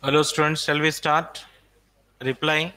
Hello students, shall we start? Reply.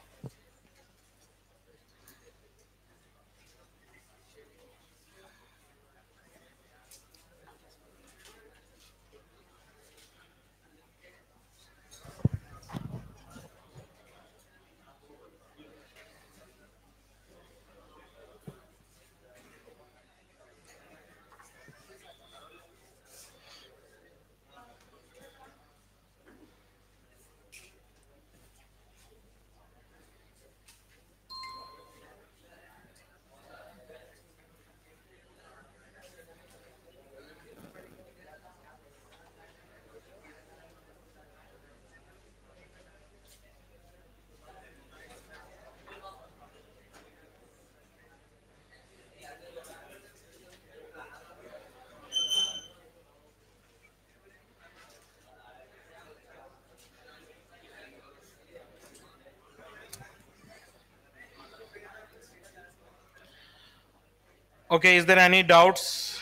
Okay, is there any doubts?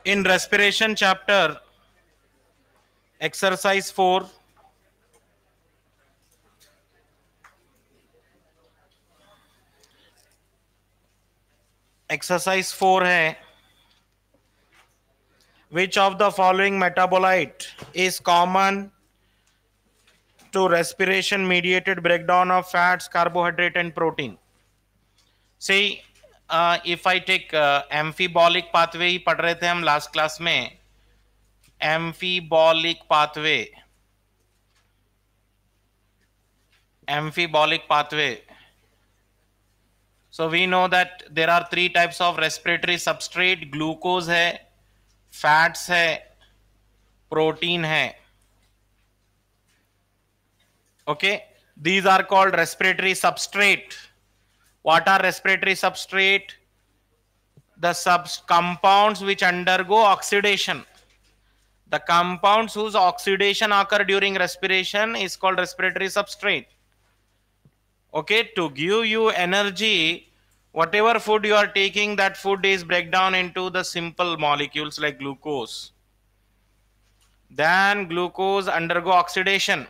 In respiration chapter, exercise 4, exercise 4 है, which of the following metabolite is common to respiration mediated breakdown of fats, carbohydrate and protein? See, if I take amphibolic pathway ही पढ़ रहे थे हम last class में, amphibolic pathway. So we know that there are three types of respiratory substrate. Glucose है, fats है, protein है. Okay, these are called respiratory substrate. What are respiratory substrate? The compounds which undergo oxidation. The compounds whose oxidation occur during respiration is called respiratory substrate. Okay, to give you energy, whatever food you are taking, that food is break down into the simple molecules like glucose. Then glucose undergo oxidation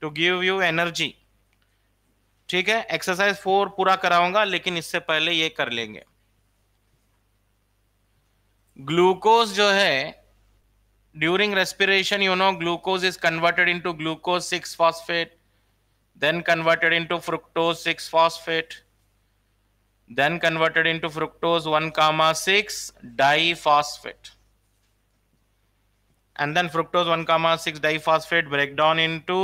to give you energy. ठीक है, exercise 4 पूरा कराऊंगा, लेकिन इससे पहले ये कर लेंगे. ग्लूकोज जो है, during respiration you know glucose is converted into glucose 6 phosphate, then converted into fructose 6 phosphate, then converted into fructose 1,6 diphosphate, and then fructose 1,6 diphosphate break down into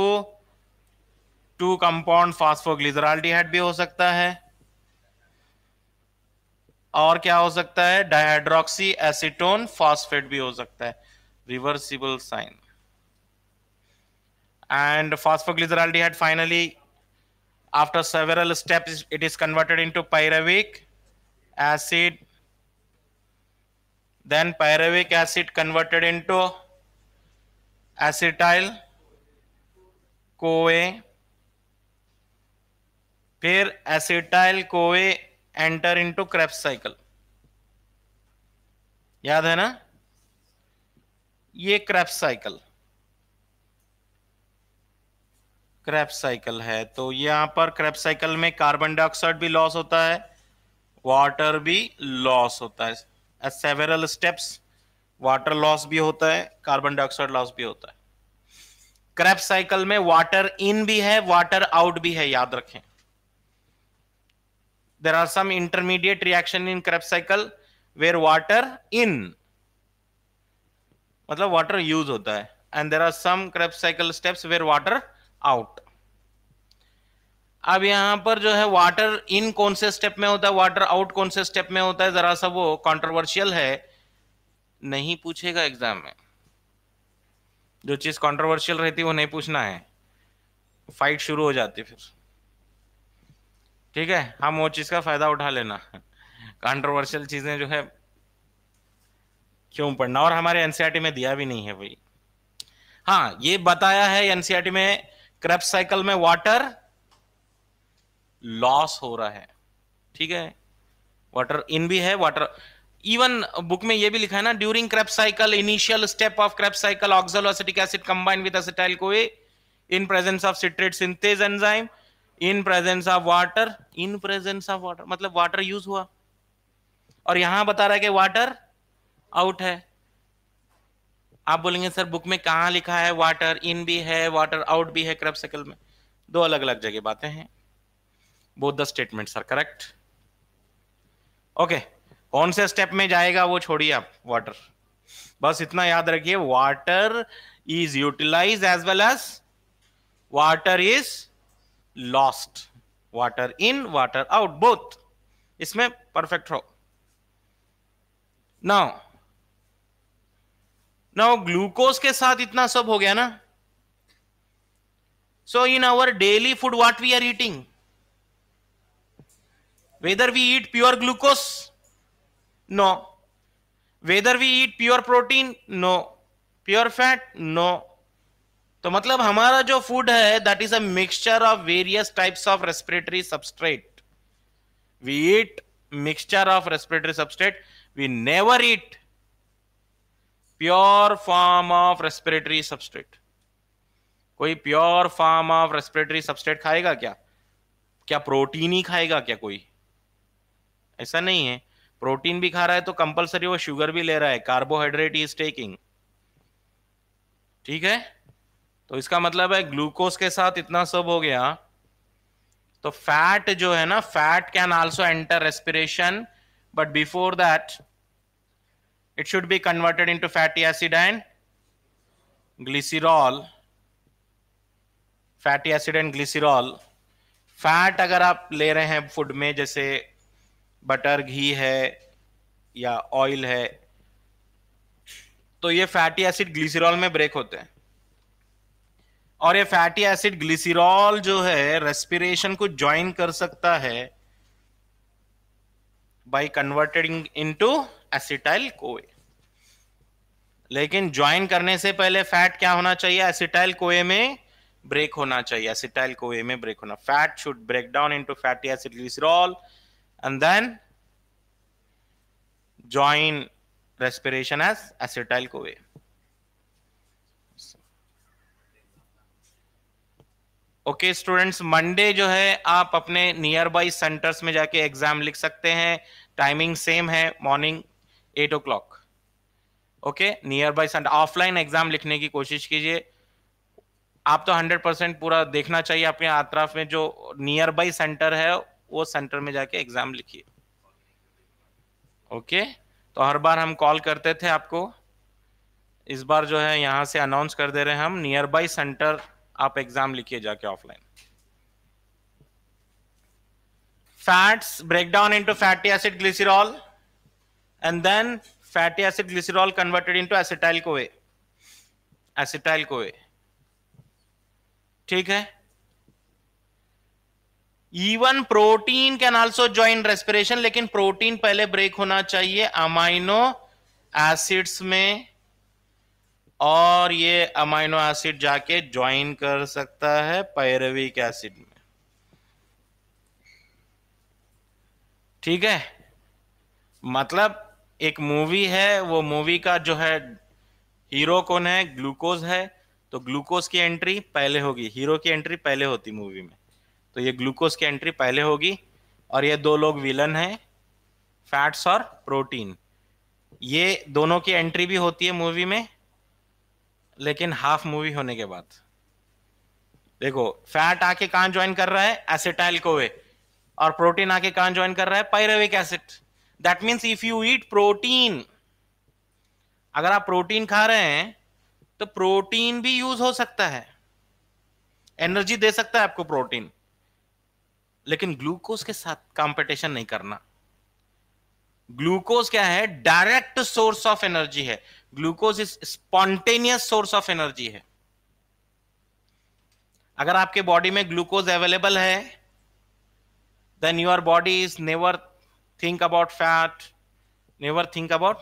2 compound phosphoglyceraldehyde भी हो सकता है, और क्या हो सकता है, डाइहाइड्रोक्सी एसीटोन फॉस्फेट भी हो सकता है, reversible sign. And phosphoglyceraldehyde finally, after several steps, it is converted into pyruvic acid, then pyruvic acid converted into acetyl CoA, फिर acetyl CoA enter into Krebs cycle. याद है ना, ये Krebs साइकिल है. तो यहां पर Krebs साइकिल में कार्बन डाइऑक्साइड भी लॉस होता है, वाटर भी लॉस होता है. Eight several steps water loss भी होता है, कार्बन डाइऑक्साइड लॉस भी होता है. Krebs साइकिल में वाटर इन भी है, वाटर आउट भी है, याद रखें. There are some intermediate reaction in Krebs cycle where water in मतलब वाटर यूज होता है, and there are some Krebs cycle steps where water out. अब यहां पर जो है वाटर इन कौन से स्टेप में होता है, वाटर आउट कौन से स्टेप में होता है, जरा सा वो कंट्रोवर्शियल है, नहीं पूछेगा एग्जाम में. जो चीज कंट्रोवर्शियल रहती है वो नहीं पूछना है, फाइट शुरू हो जाती फिर. ठीक है, हम वो चीज का फायदा उठा लेना. कंट्रोवर्शियल चीजें जो है क्यों पढ़ना, और हमारे एनसीईआरटी में दिया भी नहीं है भाई। हाँ, ये बताया है एनसीईआरटी में, क्रेब्स साइकिल में वाटर लॉस हो रहा है, ठीक है, वाटर इन भी है, वाटर इवन बुक में ये भी लिखा है ना, during Krebs cycle initial step of Krebs cycle oxaloacetic acid combine with acetyl CoA in presence of citrate synthase enzyme in presence of water, in presence of water मतलब water use हुआ, और यहां बता रहा है कि वाटर आउट है। आप बोलेंगे सर बुक में कहां लिखा है वाटर इन भी है वाटर आउट भी है क्रेब्स साइकिल में? दो अलग अलग जगह बातें हैं, both the statements are correct. Okay, कौन से स्टेप में जाएगा वो छोड़िए आप, वाटर, बस इतना याद रखिए, water is utilise as well as water is lost, water in water out both, इसमें परफेक्ट हो। नाउ ग्लूकोज के साथ इतना सब हो गया ना, so in our daily food what we are eating, whether we eat pure glucose, no, whether we eat pure protein, no, pure fat, no, तो मतलब हमारा जो फूड है that is a mixture of various types of respiratory substrate, we eat mixture of respiratory substrate, we never eat pure form of respiratory substrate। कोई pure form of respiratory substrate खाएगा क्या? क्या protein ही खाएगा क्या कोई? ऐसा नहीं है, प्रोटीन भी खा रहा है तो कंपलसरी वो शुगर भी ले रहा है, कार्बोहाइड्रेट इज टेकिंग, ठीक है। तो इसका मतलब है ग्लूकोज के साथ इतना सब हो गया, तो फैट जो है ना, fat can also enter respiration, but before that it should B converted into fatty acid and glycerol, fatty acid and glycerol. Fat अगर आप ले रहे हैं फूड में, जैसे बटर, घी है या ऑयल है, तो ये फैटी एसिड ग्लिसरॉल में ब्रेक होते हैं, और ये फैटी एसिड ग्लिसरॉल जो है रेस्पिरेशन को ज्वाइन कर सकता है बाय कन्वर्टिंग इनटू एसिटाइल कोए। लेकिन ज्वाइन करने से पहले फैट क्या होना चाहिए? एसिटाइल कोए में ब्रेक होना चाहिए, एसिटाइल कोए में ब्रेक होना। Fat should break down into fatty acid glycerol and then join respiration as acetyl CoA। Okay students, Monday जो है आप अपने नियर बाई सेंटर्स में जाके एग्जाम लिख सकते हैं, टाइमिंग सेम है, morning 8 o'clock। Okay, near by centre offline exam लिखने की कोशिश कीजिए। आप तो 100% पूरा देखना चाहिए अपने अतराफ में जो नियर बाई सेंटर है वो सेंटर में जाके एग्जाम लिखिए। ओके, तो हर बार हम कॉल करते थे आपको, इस बार जो है यहां से अनाउंस कर दे रहे हैं हम, नियर बाई सेंटर आप एग्जाम लिखिए जाके offline. Fats break down into fatty acid glycerol and then fatty acid glycerol converted into acetyl CoA, acetyl CoA, ठीक है। Even protein can also join respiration, लेकिन प्रोटीन पहले ब्रेक होना चाहिए amino acids में, और ये अमाइनो एसिड जाके ज्वाइन कर सकता है पायरुविक एसिड में, ठीक है। मतलब एक मूवी है, वो मूवी का जो है हीरो कौन है? ग्लूकोज है, तो ग्लूकोज की एंट्री पहले होगी, हीरो की एंट्री पहले होती मूवी में, तो ये ग्लूकोज की एंट्री पहले होगी, और ये दो लोग विलन हैं, फैट्स और प्रोटीन, ये दोनों की एंट्री भी होती है मूवी में, लेकिन हाफ मूवी होने के बाद। देखो, फैट आके कहां ज्वाइन कर रहा है? एसिटाइल कोए, और प्रोटीन आके कहां ज्वाइन कर रहा है? Pyruvic acid. That means if you eat protein, अगर आप प्रोटीन खा रहे हैं तो प्रोटीन भी यूज हो सकता है, एनर्जी दे सकता है आपको प्रोटीन, लेकिन ग्लूकोज के साथ कंपटीशन नहीं करना। ग्लूकोज क्या है? डायरेक्ट सोर्स ऑफ एनर्जी है, glucose is spontaneous source of energy है। अगर आपके बॉडी में ग्लूकोज अवेलेबल है, then your body is never think about fat, never think about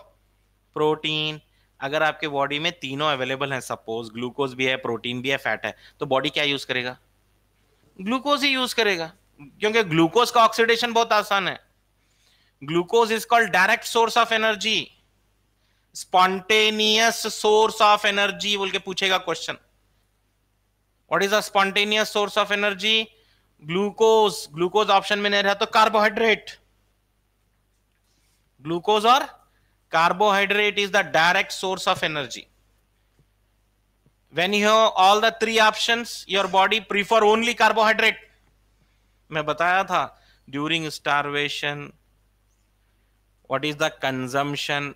protein. अगर आपके बॉडी में तीनों अवेलेबल हैं, सपोज ग्लूकोज भी है, प्रोटीन भी है, फैट है, तो बॉडी क्या यूज करेगा? ग्लूकोज ही यूज करेगा, क्योंकि ग्लूकोज का ऑक्सीडेशन बहुत आसान है। Glucose is called direct source of energy, spontaneous source of energy बोल के पूछेगा question. What is a spontaneous source of energy? Glucose. Glucose option में नहीं रहा तो कार्बोहाइड्रेट। ग्लूकोज और carbohydrate is the direct source of energy. When you have all the three options, your body prefer only carbohydrate. मैं बताया था during starvation what is the consumption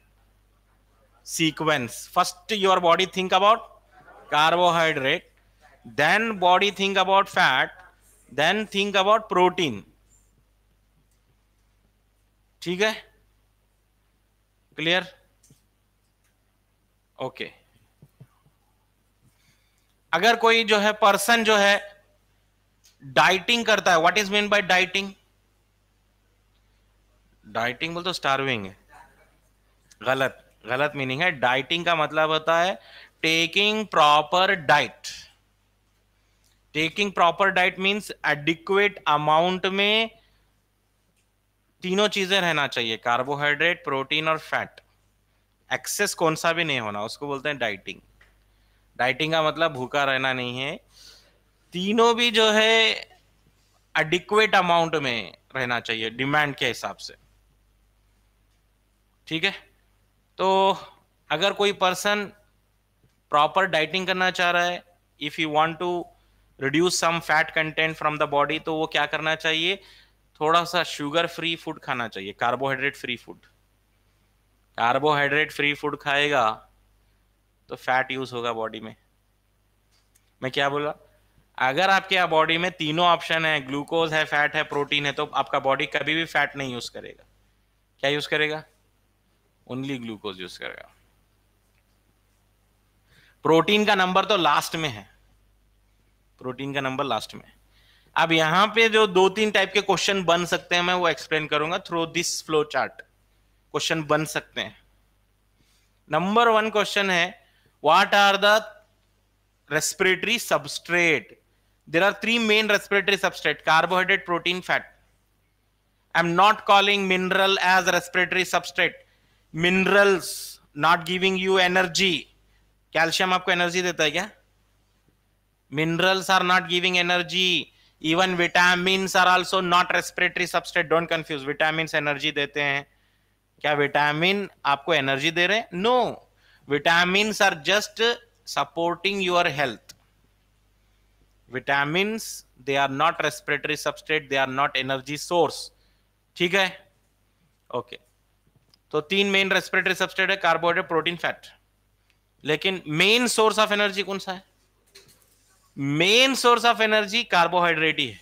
sequence. First your body think about carbohydrate, then body think about fat, then think about protein. ठीक है, clear? Okay. अगर कोई जो है person जो है डाइटिंग करता है, what is mean by dieting? Dieting बोल तो स्टार्विंग है, गलत, गलत मीनिंग है। डाइटिंग का मतलब होता है taking proper diet. Taking proper diet means adequate amount में तीनों चीजें रहना चाहिए, कार्बोहाइड्रेट, प्रोटीन और फैट। एक्सेस कौन सा भी नहीं होना, उसको बोलते हैं डाइटिंग। डाइटिंग का मतलब भूखा रहना नहीं है, तीनों भी जो है एडिक्वेट अमाउंट में रहना चाहिए डिमांड के हिसाब से। ठीक है, तो अगर कोई पर्सन प्रॉपर डाइटिंग करना चाह रहा है, if you want to reduce some fat content from the body, तो वो क्या करना चाहिए? थोड़ा सा शुगर फ्री फूड खाना चाहिए, carbohydrate free food. Carbohydrate free food खाएगा तो फैट यूज होगा बॉडी में। मैं क्या बोला? अगर आपके बॉडी में तीनों ऑप्शन है, ग्लूकोज है, फैट है, प्रोटीन है, तो आपका बॉडी कभी भी फैट नहीं यूज करेगा। क्या यूज करेगा? ओनली ग्लूकोज यूज करेगा। प्रोटीन का नंबर तो लास्ट में है, प्रोटीन का नंबर लास्ट में। अब यहां पे जो 2-3 टाइप के क्वेश्चन बन सकते हैं, मैं वो एक्सप्लेन करूंगा through this flow chart. Question बन सकते हैं। नंबर 1 क्वेश्चन है, what are the respiratory substrate? There are 3 main respiratory substrate: carbohydrate, protein, fat. I'm not calling mineral as respiratory substrate. Minerals not giving you energy. Calcium आपको energy देता है क्या? Minerals are not giving energy. Even vitamins are also not respiratory substrate. Don't confuse. Vitamins energy देते हैं। क्या vitamin आपको energy दे रहे हैं? No. Vitamins are just supporting your health. Vitamins, they are not respiratory substrate, they are not energy source. ठीक है, okay. तो 3 main respiratory substrate है, कार्बोहाइड्रेट, प्रोटीन, फैट। लेकिन मेन सोर्स ऑफ एनर्जी कौन सा है? Main source of energy carbohydrate ही है।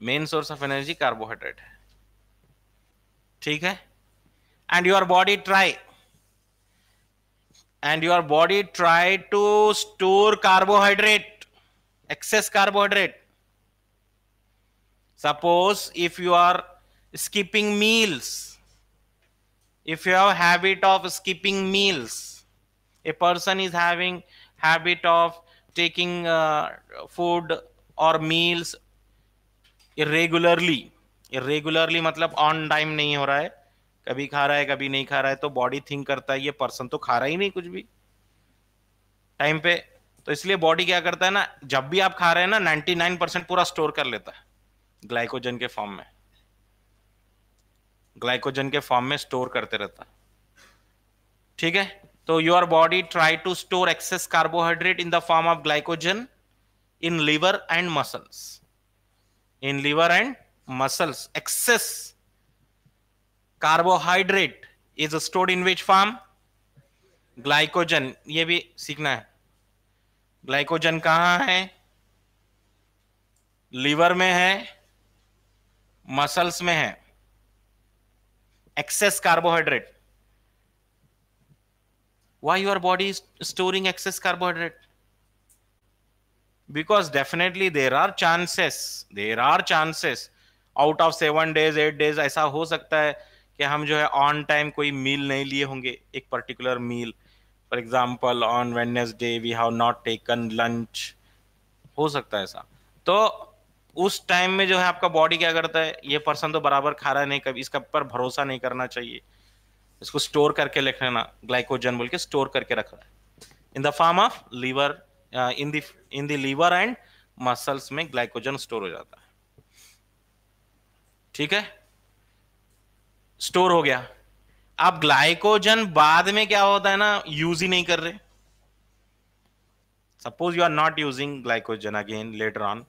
Main source of energy carbohydrate है। ठीक है, and your body try to store carbohydrate, excess carbohydrate. Suppose if you are skipping meals, if you have habit of skipping meals, a person is having habit of taking food or meals irregularly मतलब on time नहीं हो रहा है, कभी खा रहा है कभी नहीं खा रहा है, तो बॉडी थिंक करता है ये पर्सन तो खा रहा ही नहीं कुछ भी टाइम पे। तो इसलिए बॉडी क्या करता है ना, जब भी आप खा रहे हैं ना 99% पूरा स्टोर कर लेता है ग्लाइकोजन के फॉर्म में, ग्लाइकोजन के फॉर्म में स्टोर करते रहता है। ठीक है, तो your body try to store excess carbohydrate in the form of glycogen in liver and muscles. In liver and muscles excess carbohydrate is stored in which form? Glycogen. ये भी सीखना है, ग्लाइकोजन कहां है? लिवर में है, मसल्स में है। Excess carbohydrate, why your body is storing excess carbohydrate? Because definitely there are chances out of 7 days 8 days ऐसा हो सकता है कि हम जो है ऑन टाइम कोई मील नहीं लिए होंगे, एक particular meal, for example on Wednesday we have not taken lunch, हो सकता है ऐसा। तो उस टाइम में जो है आपका बॉडी क्या करता है, ये पर्सन तो बराबर खा रहा है, नहीं, कभी इसका पर भरोसा नहीं करना चाहिए, इसको स्टोर करके लिख लेना, ग्लाइकोजन बोल के स्टोर करके रख रहा है in the form of liver, in the liver and muscles में ग्लाइकोजन स्टोर हो जाता है। ठीक है, स्टोर हो गया। अब ग्लाइकोजन बाद में क्या होता है ना, यूज ही नहीं कर रहे, suppose you are not using glycogen again later on,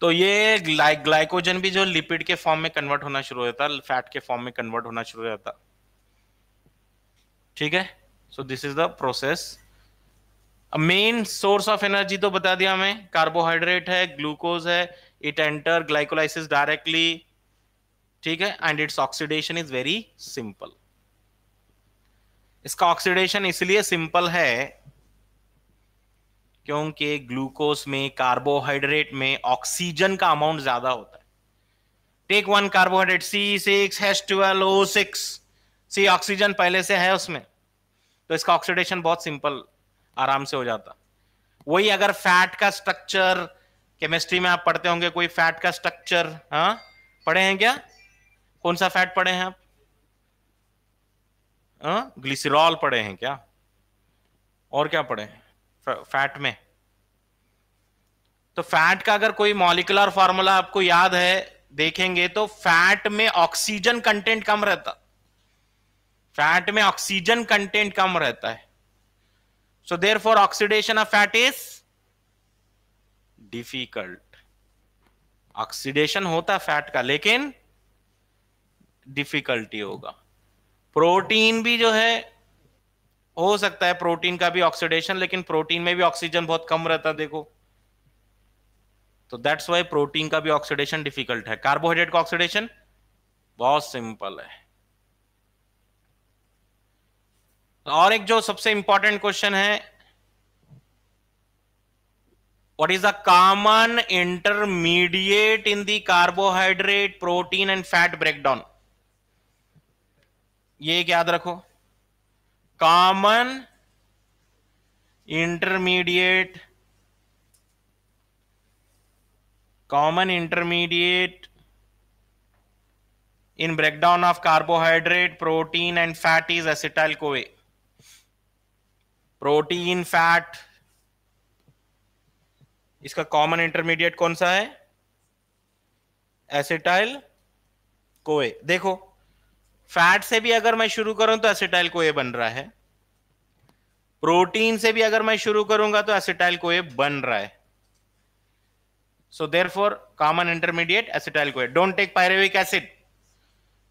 तो ये ग्लाइकोजन भी जो लिपिड के फॉर्म में कन्वर्ट होना शुरू हो जाता है, फैट के फॉर्म में कन्वर्ट होना शुरू हो जाता है। ठीक है, so this is the process. Main source of energy तो बता दिया हमें, कार्बोहाइड्रेट है, ग्लूकोज है, इट एंटर ग्लाइकोलाइसिस डायरेक्टली। ठीक है, and its oxidation is very simple. इसका ऑक्सीडेशन इसलिए सिंपल है क्योंकि ग्लूकोज में, कार्बोहाइड्रेट में ऑक्सीजन का अमाउंट ज्यादा होता है। टेक वन कार्बोहाइड्रेट C6H12O6, सी ऑक्सीजन पहले से है उसमें, तो इसका ऑक्सीडेशन बहुत सिंपल, आराम से हो जाता। वही अगर फैट का स्ट्रक्चर, केमिस्ट्री में आप पढ़ते होंगे कोई फैट का स्ट्रक्चर, हाँ पढ़े हैं क्या? कौन सा फैट पढ़े हैं आप? ग्लिसरॉल पढ़े हैं क्या? और क्या पढ़े हैं फैट में? तो फैट का अगर कोई मॉलिक्यूलर फॉर्मूला आपको याद है, देखेंगे तो फैट में ऑक्सीजन कंटेंट कम रहता, फैट में ऑक्सीजन कंटेंट कम रहता है। So therefore oxidation of fat is difficult. Oxidation होता फैट का, लेकिन डिफिकल्टी होगा। प्रोटीन भी जो है, हो सकता है प्रोटीन का भी ऑक्सीडेशन, लेकिन प्रोटीन में भी ऑक्सीजन बहुत कम रहता है, देखो, तो दैट्स वाई प्रोटीन का भी ऑक्सीडेशन डिफिकल्ट है। कार्बोहाइड्रेट का ऑक्सीडेशन बहुत सिंपल है। और एक जो सबसे इंपॉर्टेंट क्वेश्चन है, what is the common intermediate in the carbohydrate, protein and fat breakdown? ये एक याद रखो, common intermediate, common intermediate in breakdown of carbohydrate, protein and fat is acetyl CoA. Protein, fat, इसका कॉमन इंटरमीडिएट कौन सा है? Acetyl CoA. देखो, fat से भी अगर मैं शुरू करूं तो एसिटाइल कोए बन रहा है, प्रोटीन से भी अगर मैं शुरू करूंगा तो एसिटाइल कोए बन रहा है। So therefore common intermediate acetyl CoA. Don't take pyruvic acid.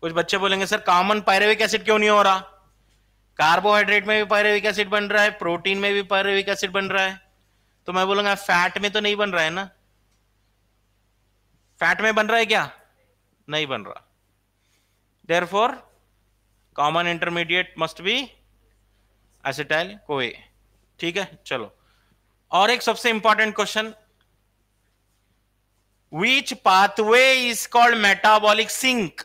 कुछ बच्चे बोलेंगे सर कॉमन पायरुविक एसिड क्यों नहीं हो रहा? कार्बोहाइड्रेट में भी पायरुविक एसिड बन रहा है, प्रोटीन में भी पायरुविक एसिड बन रहा है, तो मैं बोलूंगा फैट में तो नहीं बन रहा है ना। फैट में बन रहा है क्या? नहीं बन रहा। Therefore common intermediate must be acetyl CoA. ठीक है, चलो और एक सबसे important question, which pathway is called metabolic sink?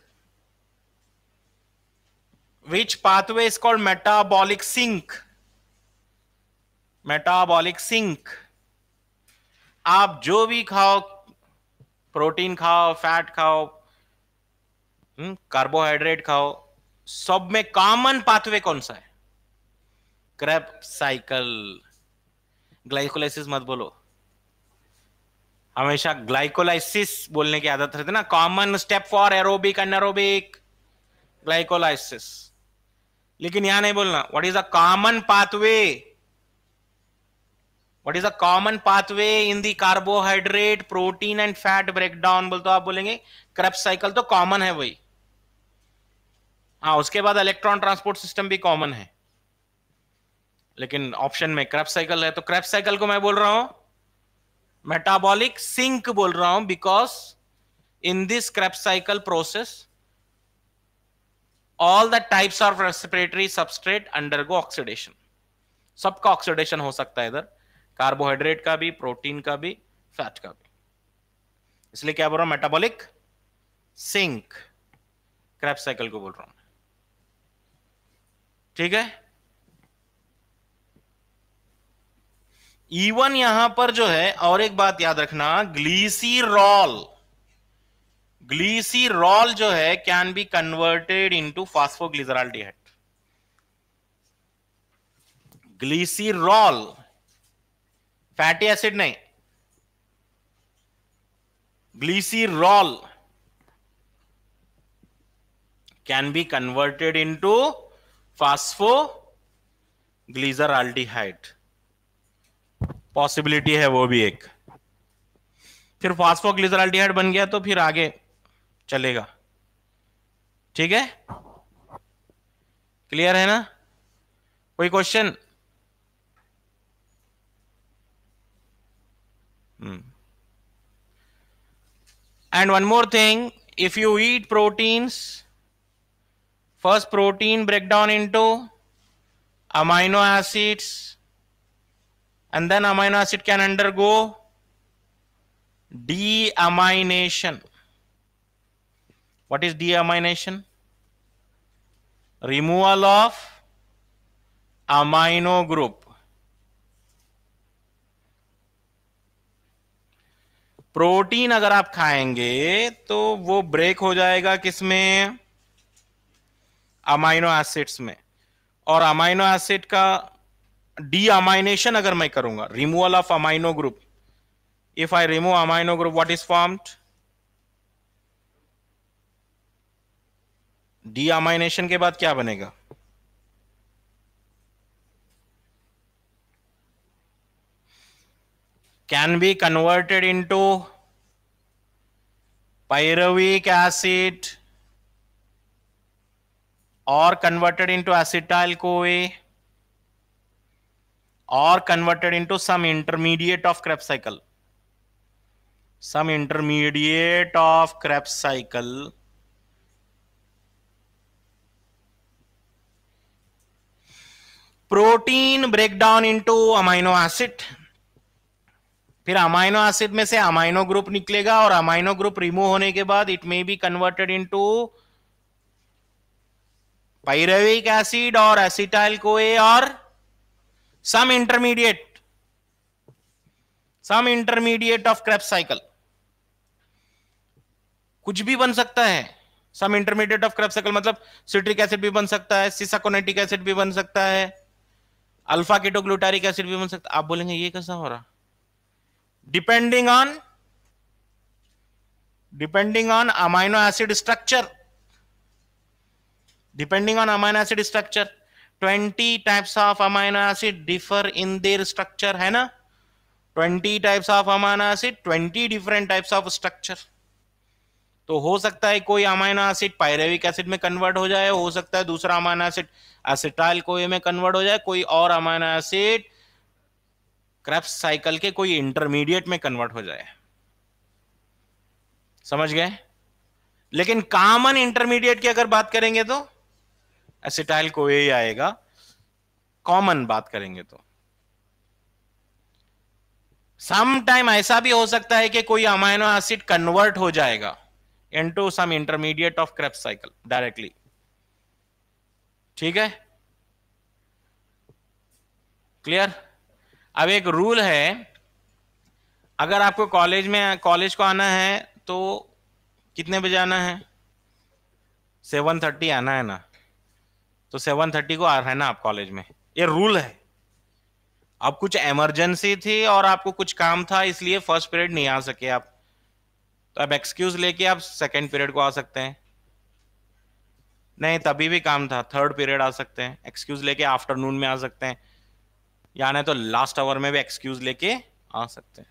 Which pathway is called metabolic sink? Metabolic sink, आप जो भी खाओ, प्रोटीन खाओ, फैट खाओ, कार्बोहाइड्रेट खाओ, सब में कॉमन पाथवे कौन सा है? Krebs cycle. ग्लाइकोलाइसिस मत बोलो, हमेशा ग्लाइकोलाइसिस बोलने की आदत रहती है ना। Common step for aerobic anaerobic, glycolysis. लेकिन यहां नहीं बोलना what is a common pathway, what is a common pathway in the carbohydrate, protein and fat breakdown, बोलते आप बोलेंगे क्रेब्स साइकिल तो कॉमन है वही। हाँ, उसके बाद इलेक्ट्रॉन ट्रांसपोर्ट सिस्टम भी कॉमन है, लेकिन ऑप्शन में क्रेब्स साइकिल है, तो क्रेब्स साइकिल को मैं बोल रहा हूं मेटाबॉलिक सिंक बोल रहा हूं, because in this Krebs cycle process all the types of respiratory substrate undergo oxidation. सबका ऑक्सीडेशन हो सकता है इधर, कार्बोहाइड्रेट का भी, प्रोटीन का भी, फैट का भी। इसलिए क्या बोल रहा हूं, मेटाबॉलिक सिंक, क्रेब्स साइकिल को बोल रहा हूं। ठीक है। इवन यहां पर जो है और एक बात याद रखना, ग्लीसीरॉल, ग्लीसीरॉल जो है can be converted into phosphoglyceraldehyde. Glycerol, fatty acid नहीं, glycerol can be converted into phosphoglyceraldehyde, possibility है वो भी एक। फिर फास्फोग्लिसराल्डिहाइड बन गया तो फिर आगे चलेगा। ठीक है, क्लियर है ना? कोई question? And one more thing, if you eat proteins, first protein break down into amino acids, and then amino acid can undergo deamination. What is deamination? Removal of amino group. Protein अगर आप खाएंगे तो वो break हो जाएगा किसमें? Amino acids में। और अमाइनो एसिड का डीअमाइनेशन अगर मैं करूंगा, removal of amino group, if I remove amino group, what is formed? Deamination के बाद क्या बनेगा? Can be converted into pyruvic acid or converted into acetyl CoA or converted into some intermediate of Krebs cycle. Some intermediate of Krebs cycle. Protein break down into amino acid. फिर amino acid में से amino group निकलेगा और amino group remove होने के बाद it may be converted into pyruvic acid or acetyl CoA or some intermediate of Krebs cycle. कुछ भी बन सकता है। सम इंटरमीडिएट ऑफ Krebs cycle मतलब सिट्रिक एसिड भी बन सकता है, सिसाकोनेटिक एसिड भी बन सकता है, अल्फा कीटोग्लूटारिक एसिड भी बन सकता है। आप बोलेंगे ये कैसा हो रहा? Depending on amino acid structure, depending on amino acid structure, 20 types of amino acid differ in their structure, है ना? 20 types of amino acid, 20 different types of structure. तो हो सकता है कोई अमाइनो एसिड पायरेविक एसिड में कन्वर्ट हो जाए, हो सकता है दूसरा अमाइनो एसिड एसिटाइल कोए में कन्वर्ट हो जाए, कोई और अमाइनो एसिड क्रेब्स साइकिल के कोई इंटरमीडिएट में कन्वर्ट हो जाए। समझ गए? लेकिन कॉमन इंटरमीडिएट की अगर बात करेंगे तो एसिटाइल कोए ही आएगा, कॉमन बात करेंगे तो। सम टाइम ऐसा भी हो सकता है कि कोई अमाइनो एसिड कन्वर्ट हो जाएगा into some intermediate of Krebs cycle directly. ठीक है, क्लियर? अब एक रूल है, अगर आपको कॉलेज को आना है तो कितने बजे आना है? 7:30 आना है ना, तो 7:30 को आ रहना आप कॉलेज में, ये रूल है। अब कुछ इमरजेंसी थी और आपको कुछ काम था इसलिए फर्स्ट पीरियड नहीं आ सके आप, तो अब एक्सक्यूज लेके आप सेकंड पीरियड को आ सकते हैं। नहीं तभी भी काम था, थर्ड पीरियड आ सकते हैं, एक्सक्यूज लेके आफ्टरनून में आ सकते हैं, या नहीं तो लास्ट आवर में भी एक्सक्यूज लेके आ सकते हैं।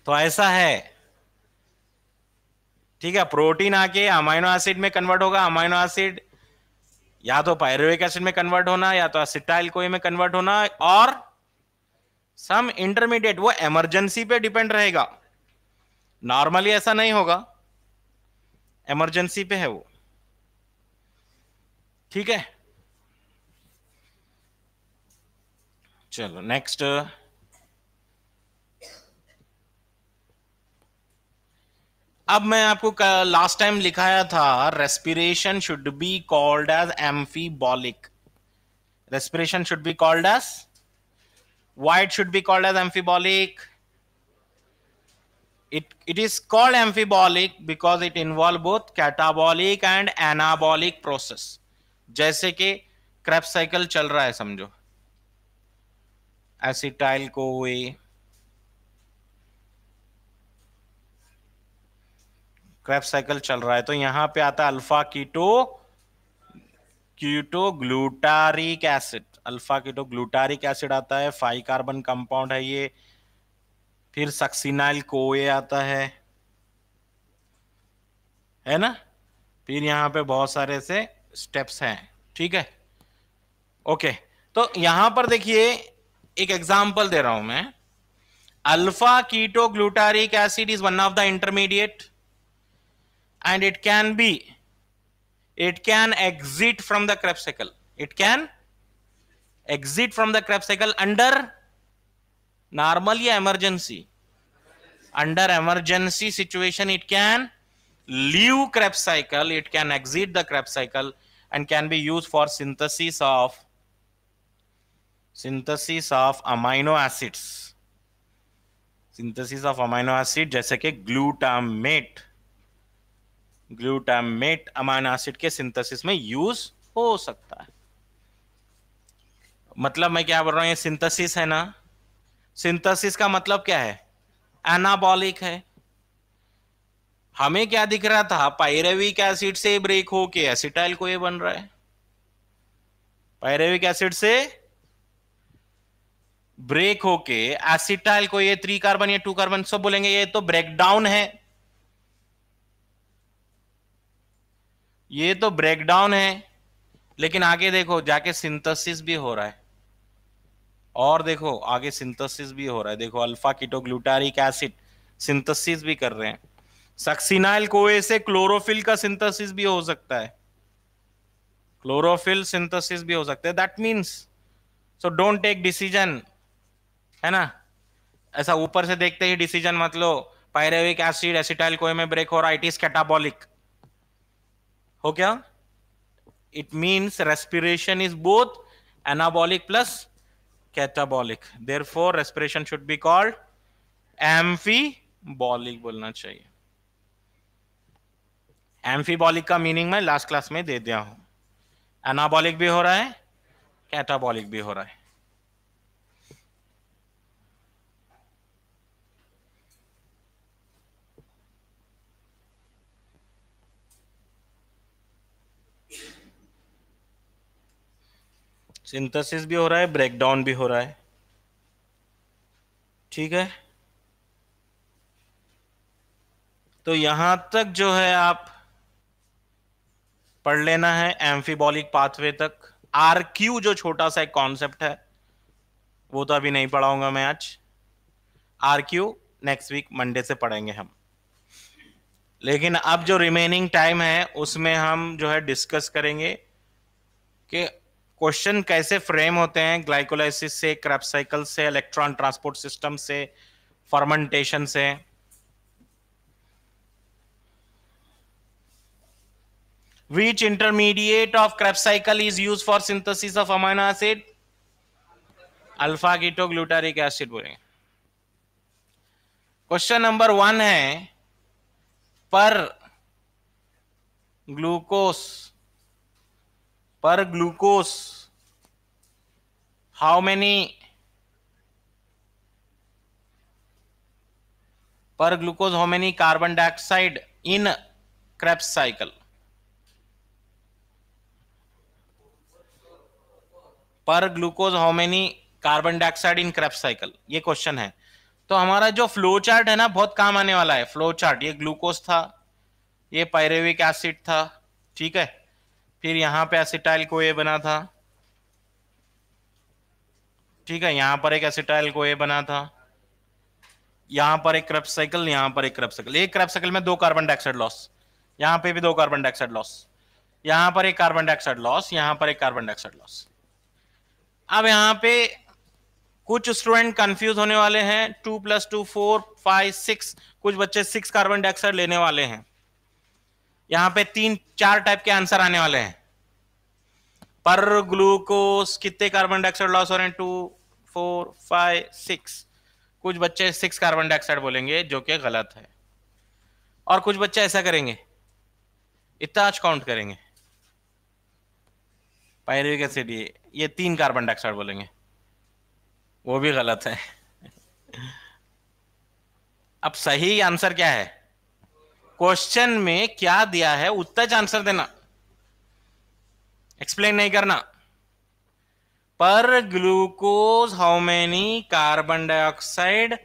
तो ऐसा है, ठीक है? प्रोटीन आके अमाइनो एसिड में कन्वर्ट होगा, अमाइनो एसिड या तो पायरुविक एसिड में कन्वर्ट होना या तो एसिटाइल कोए में कन्वर्ट होना, और सम इंटरमीडिएट, वो इमरजेंसी पे डिपेंड रहेगा। नॉर्मली ऐसा नहीं होगा, इमरजेंसी पे है वो। ठीक है, चलो नेक्स्ट। अब मैं आपको लास्ट टाइम लिखाया था, respiration should be called as amphibolic. Respiration should be called as, why it should be called as amphibolic? It is called amphibolic because it involve both catabolic and anabolic process. जैसे कि Krebs cycle चल रहा है समझो, acetyl CoA, Krebs cycle चल रहा है, तो यहां पे आता है alpha keto glutaric acid. Alpha keto glutaric acid आता है, 5 कार्बन कंपाउंड है ये. फिर सक्सिनाइल कोए आता है ना. फिर यहां पे बहुत सारे से स्टेप्स हैं. ठीक है, ओके. तो यहां पर देखिए एक एग्जांपल दे रहा हूं मैं. Alpha keto glutaric acid is one of the intermediate and it can exit from the Krebs cycle. It can exit from the Krebs cycle under normal या emergency. Under emergency situation it can leave Krebs cycle, it can exit the Krebs cycle and can be used for synthesis of amino acids. Synthesis of amino acid जैसे कि glutamate amino acid के synthesis में use हो सकता है. मतलब मैं क्या बोल रहा हूं, ये सिंथेसिस है ना. सिंथेसिस का मतलब क्या है? एनाबॉलिक है. हमें क्या दिख रहा था, पायरेविक एसिड से ब्रेक होके एसिटाइल को ये बन रहा है. पायरेविक एसिड से ब्रेक होके एसिटाइल को ये 3 कार्बन या 2 कार्बन सब बोलेंगे, ये तो ब्रेकडाउन है. ये तो ब्रेकडाउन है. लेकिन आगे देखो जाके सिंथेसिस भी हो रहा है. और देखो आगे सिंथेसिस भी हो रहा है. देखो अल्फा कीटोग्लूटारिक एसिड सिंथेसिस भी कर रहे हैं. सक्सिनाइल कोए से क्लोरोफिल का सिंथेसिस भी हो सकता है. क्लोरोफिल सिंथेसिस भी हो सकता है. That means so don't take decision, है ना. ऐसा ऊपर से देखते ही डिसीजन मत लो. पायरेविक एसिड एसिटाइल कोए में ब्रेक हो रहा है, इट इज कैटाबॉलिक. हो क्या? It means respiration is both anabolic plus catabolic. Therefore respiration should be called amphibolic बोलना चाहिए. एम्फीबॉलिक का मीनिंग मैं लास्ट क्लास में दे दिया हूं. एनाबॉलिक भी हो रहा है, कैटाबॉलिक भी हो रहा है. सिंथेसिस भी हो रहा है, ब्रेकडाउन भी हो रहा है. ठीक है, तो यहां तक जो है आप पढ़ लेना है एम्फीबॉलिक पाथवे तक. आरक्यू जो छोटा सा एक कॉन्सेप्ट है वो तो अभी नहीं पढ़ाऊंगा मैं आज. आरक्यू नेक्स्ट वीक मंडे से पढ़ेंगे हम. लेकिन अब जो रिमेनिंग टाइम है उसमें हम जो है डिस्कस करेंगे कि क्वेश्चन कैसे फ्रेम होते हैं ग्लाइकोलाइसिस से, क्रेब्स साइकिल से, इलेक्ट्रॉन ट्रांसपोर्ट सिस्टम से, फर्मेंटेशन से. Which intermediate of Krebs cycle is used for synthesis of amino acid? Alpha ketoglutaric acid बोलेंगे. क्वेश्चन नंबर 1 है, पर glucose how many carbon dioxide in Krebs cycle? पर glucose how many carbon dioxide in Krebs cycle, ये question है. तो हमारा जो flow chart है ना बहुत काम आने वाला है. फ्लो चार्ट, ये ग्लूकोज था, ये पायरेविक एसिड था. ठीक है, फिर यहां पे एसिटाइल को ये बना था. ठीक है, यहां पर एक एसिटाइल को ये बना था, यहां पर एक Krebs cycle, यहां पर एक Krebs cycle. एक Krebs cycle में 2 कार्बन डाइऑक्साइड लॉस, यहां पे भी 2 कार्बन डाइऑक्साइड लॉस, यहां पर एक कार्बन डाइऑक्साइड लॉस, यहां पर एक कार्बन डाइऑक्साइड लॉस. अब यहां पे कुछ स्टूडेंट कंफ्यूज होने वाले हैं. 2 + 2 4 5 6 कुछ बच्चे 6 कार्बन डाइऑक्साइड लेने वाले हैं। यहां पे 3-4 टाइप के आंसर आने वाले हैं। पर ग्लूकोज कितने कार्बन डाइऑक्साइड लॉस हो रहे हैं? 2, 4, 5, 6। कुछ बच्चे 6 कार्बन डाइऑक्साइड बोलेंगे जो कि गलत है, और कुछ बच्चे ऐसा करेंगे, इतना आज काउंट करेंगे, पायरुविक एसिड ये 3 कार्बन डाइऑक्साइड बोलेंगे, वो भी गलत है। अब सही आंसर क्या है? क्वेश्चन में क्या दिया है उतना आंसर देना, एक्सप्लेन नहीं करना। पर glucose how many carbon dioxide,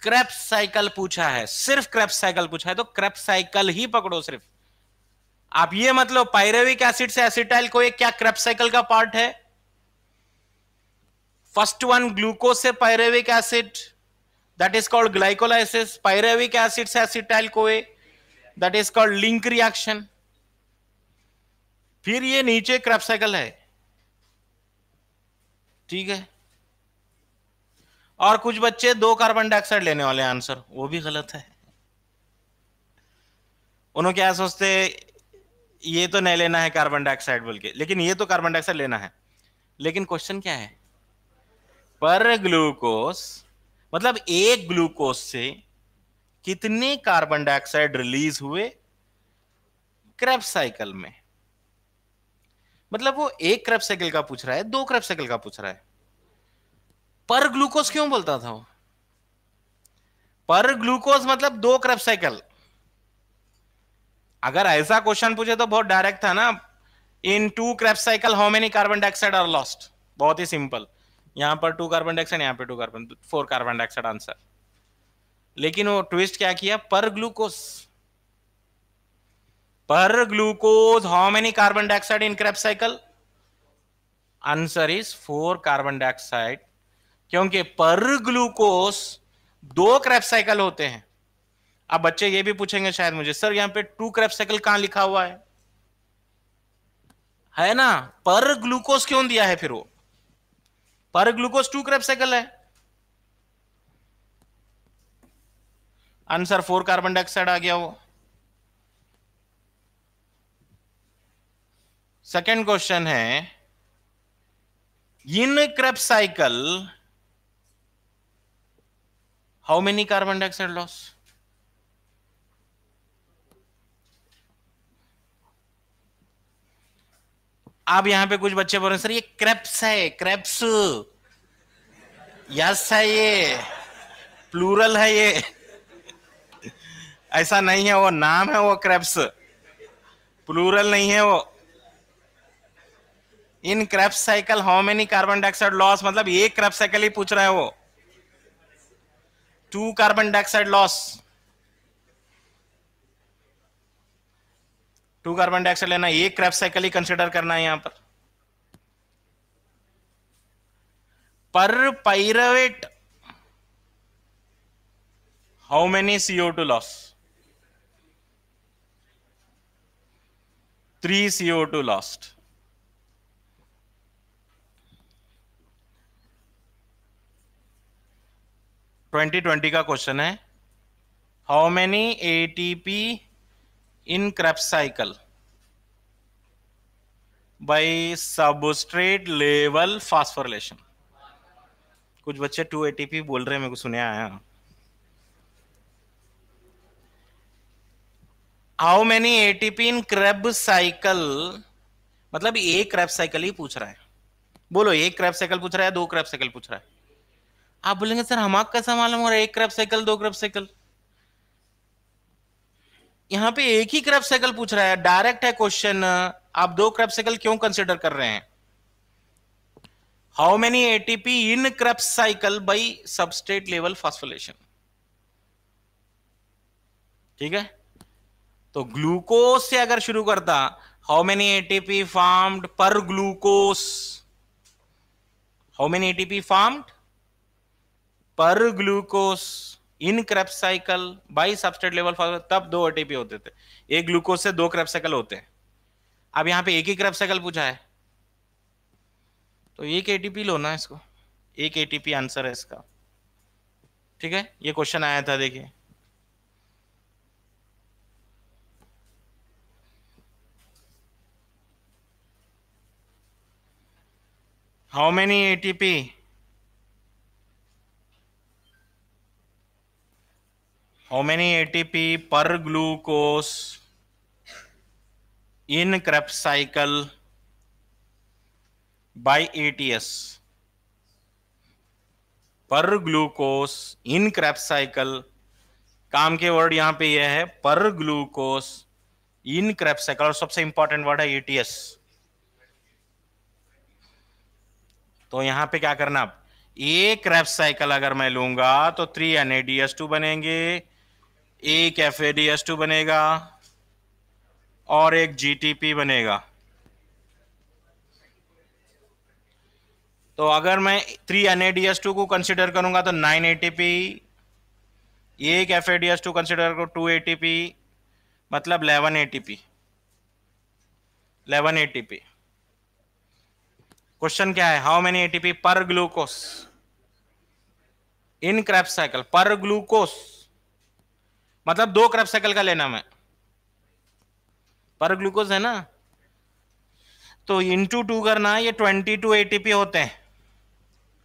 Krebs cycle पूछा है, सिर्फ क्रेब्स साइकिल पूछा है तो क्रेब्स साइकिल ही पकड़ो सिर्फ। आप ये मतलब पायरुविक एसिड से एसिटाइल को क्या क्रेब्स साइकिल का पार्ट है? फर्स्ट वन ग्लूकोज से pyruvic acid, that is called glycolysis. Pyruvic acid से acetyl CoA that is called link reaction. फिर ये नीचे क्रेब्स साइकिल है, ठीक है। और कुछ बच्चे 2 कार्बन डाइऑक्साइड लेने वाले आंसर, वो भी गलत है। उन्होंने क्या सोचते, ये तो नहीं लेना है कार्बन डाइऑक्साइड बोल के, लेकिन ये तो कार्बन डाइऑक्साइड लेना है। लेकिन क्वेश्चन क्या है? पर ग्लूकोज मतलब एक ग्लूकोज से कितने कार्बन डाइऑक्साइड रिलीज हुए क्रेब्स साइकिल में। मतलब वो एक क्रेब्स साइकिल का पूछ रहा है, 2 क्रेब्स साइकिल का पूछ रहा है। पर ग्लूकोज क्यों बोलता था वो? पर ग्लूकोज मतलब 2 क्रेब्स साइकिल। अगर ऐसा क्वेश्चन पूछे तो बहुत डायरेक्ट था ना, in 2 Krebs cycle how many carbon dioxide are lost. बहुत ही सिंपल, यहां पर 2 कार्बन डाइऑक्साइड, यहां पे 4 कार्बन डाइऑक्साइड आंसर। लेकिन वो ट्विस्ट क्या किया? पर ग्लूकोज। पर glucose how many carbon dioxide in Krebs cycle? Answer is 4 carbon dioxide, क्योंकि पर ग्लूकोज 2 क्रेब्स साइकिल होते हैं। अब बच्चे ये भी पूछेंगे शायद मुझे, सर यहां पे 2 क्रेब्स साइकिल कहां लिखा हुआ है ना? पर ग्लूकोज क्यों दिया है फिर? वो पर ग्लूकोज 2 क्रेब्स साइकिल है। आंसर 4 कार्बन डाइऑक्साइड आ गया वो। सेकेंड क्वेश्चन है, in Krebs cycle how many carbon dioxide loss? अब यहां पे कुछ बच्चे बोल रहे हैं सर ये क्रेब्स है, क्रेब्स यस है, ये प्लूरल है, ये ऐसा नहीं है, वो नाम है वो क्रेब्स, प्लूरल नहीं है वो। In Krebs cycle how many carbon dioxide loss, मतलब एक क्रेब्स साइकिल ही पूछ रहा है वो। 2 carbon dioxide loss, 2 carbon dioxide लेना, एक क्रेब्स साइकिल ही कंसिडर करना है यहां पर pyruvate how many CO2 loss? 3 CO2 lost. Twenty 20 का क्वेश्चन है, how many ATP in Krebs cycle by substrate level phosphorylation. कुछ बच्चे 2 ATP बोल रहे हैं, मेरे को सुने आया। How many ATP in Krebs cycle, मतलब एक क्रेब साइकिल ही पूछ रहा है। बोलो, एक क्रेब साइकिल पूछ रहा है, 2 क्रेब साइकिल पूछ रहा है? आप बोलेंगे सर हम आपका कैसा मालूम हो रहा है एक क्रेब साइकिल 2 क्रेब साइकिल? यहां पे एक ही क्रेब साइकिल पूछ रहा है, डायरेक्ट है क्वेश्चन। आप 2 क्रेब साइकिल क्यों कंसिडर कर रहे हैं? How many ATP in Krebs cycle by substrate level phosphorylation, ठीक है। तो ग्लूकोज से अगर शुरू करता, how many ATP formed per glucose, how many ATP formed per glucose in Krebs cycle by substrate level, तब 2 ATP होते थे। एक ग्लूकोज से 2 क्रेब्स साइकिल होते हैं। अब यहां पे एक ही क्रेब्स साइकिल पूछा है, तो एक ATP लो ना इसको, एक ATP आंसर है इसका, ठीक है, ये क्वेश्चन आया था, देखिए। How many ATP? How many ATP per glucose in Krebs cycle by ATS? Per glucose in Krebs cycle, काम के वर्ड यहां पे ये है पर ग्लूकोज इन Krebs cycle, और सबसे इंपॉर्टेंट वर्ड है ATS। तो यहां पे क्या करना, अब एक Krebs cycle अगर मैं लूंगा तो 3 NADH2 बनेंगे, एक FADH2 बनेगा और एक GTP बनेगा। तो अगर मैं 3 NADH2 को कंसिडर करूंगा तो 9 ATP, एक FADH2 कंसिडर करो 2 ATP, मतलब 11 ATP। 11 ATP। क्वेश्चन क्या है, हाउ मेनी ATP पर ग्लूकोज इन Krebs साइकिल? पर ग्लूकोज मतलब 2 Krebs साइकिल का लेना मैं, पर ग्लूकोज है ना, तो इंटू 2 करना, ये 22 ATP होते हैं।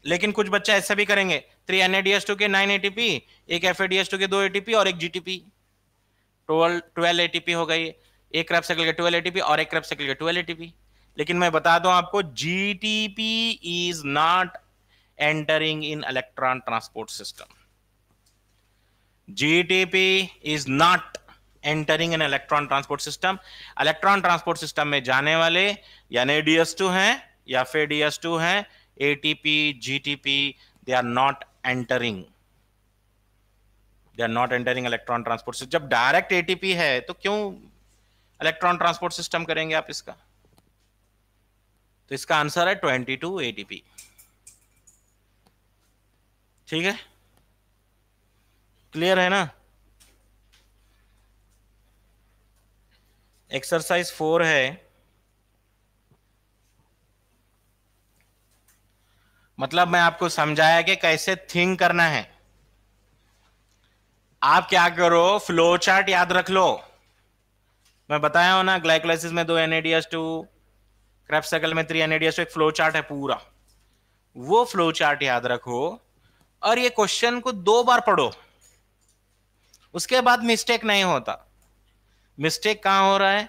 लेकिन कुछ बच्चे ऐसा भी करेंगे, 3 NADH2 के 9 ATP, एक FADH2 के 2 ATP और एक GTP, 12 ATP हो गई। एक Krebs साइकिल के 12 ATP और एक Krebs साइकिल के 12 ATP। लेकिन मैं बता दूं आपको, GTP is not entering in electron transport system. GTP is not entering an electron transport system। Electron transport system में जाने वाले या NADH2 हैं या फिर DS2 हैं, ATP, GTP, they are not entering, electron transport system. जब डायरेक्ट ATP है तो क्यों इलेक्ट्रॉन ट्रांसपोर्ट सिस्टम करेंगे आप इसका? तो इसका आंसर है 22 ATP। ठीक है, क्लियर है ना? एक्सरसाइज 4 है, मतलब मैं आपको समझाया कि कैसे थिंक करना है। आप क्या करो, फ्लो चार्ट याद रख लो। मैं बताया हूं ना, ग्लाइकोलाइसिस में 2 NADH2, Krebs साइकिल में 3 NADH2, एक फ्लो चार्ट है पूरा। वो फ्लो चार्ट याद रखो और ये क्वेश्चन को 2 बार पढ़ो, उसके बाद मिस्टेक नहीं होता। मिस्टेक कहां हो रहा है,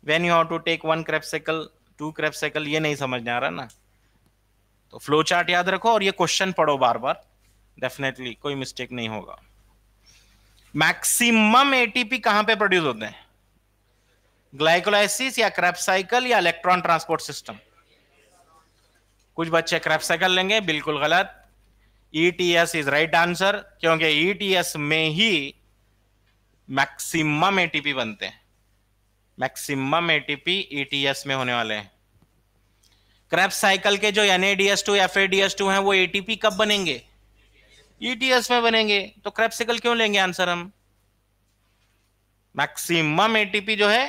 when you have to take 1 Krebs cycle, 2 Krebs cycle, ये नहीं समझ में आ रहा ना। तो फ्लो चार्ट याद रखो और ये क्वेश्चन पढ़ो बार बार, डेफिनेटली कोई मिस्टेक नहीं होगा। मैक्सिमम एटीपी कहां पे प्रोड्यूस होते हैं, ग्लाइकोलाइसिस या Krebs साइकिल या इलेक्ट्रॉन ट्रांसपोर्ट सिस्टम? कुछ बच्चे Krebs साइकिल लेंगे, बिल्कुल गलत। ETS इज राइट आंसर, क्योंकि ETS में ही मैक्सिमम एटीपी बनते हैं। मैक्सिमम एटीपी ETS में होने वाले हैं। Krebs साइकिल के जो NADH2 FADH2 हैं वो ATP कब बनेंगे, ETS में बनेंगे। तो Krebs साइकिल क्यों लेंगे आंसर हम? मैक्सिमम एटीपी जो है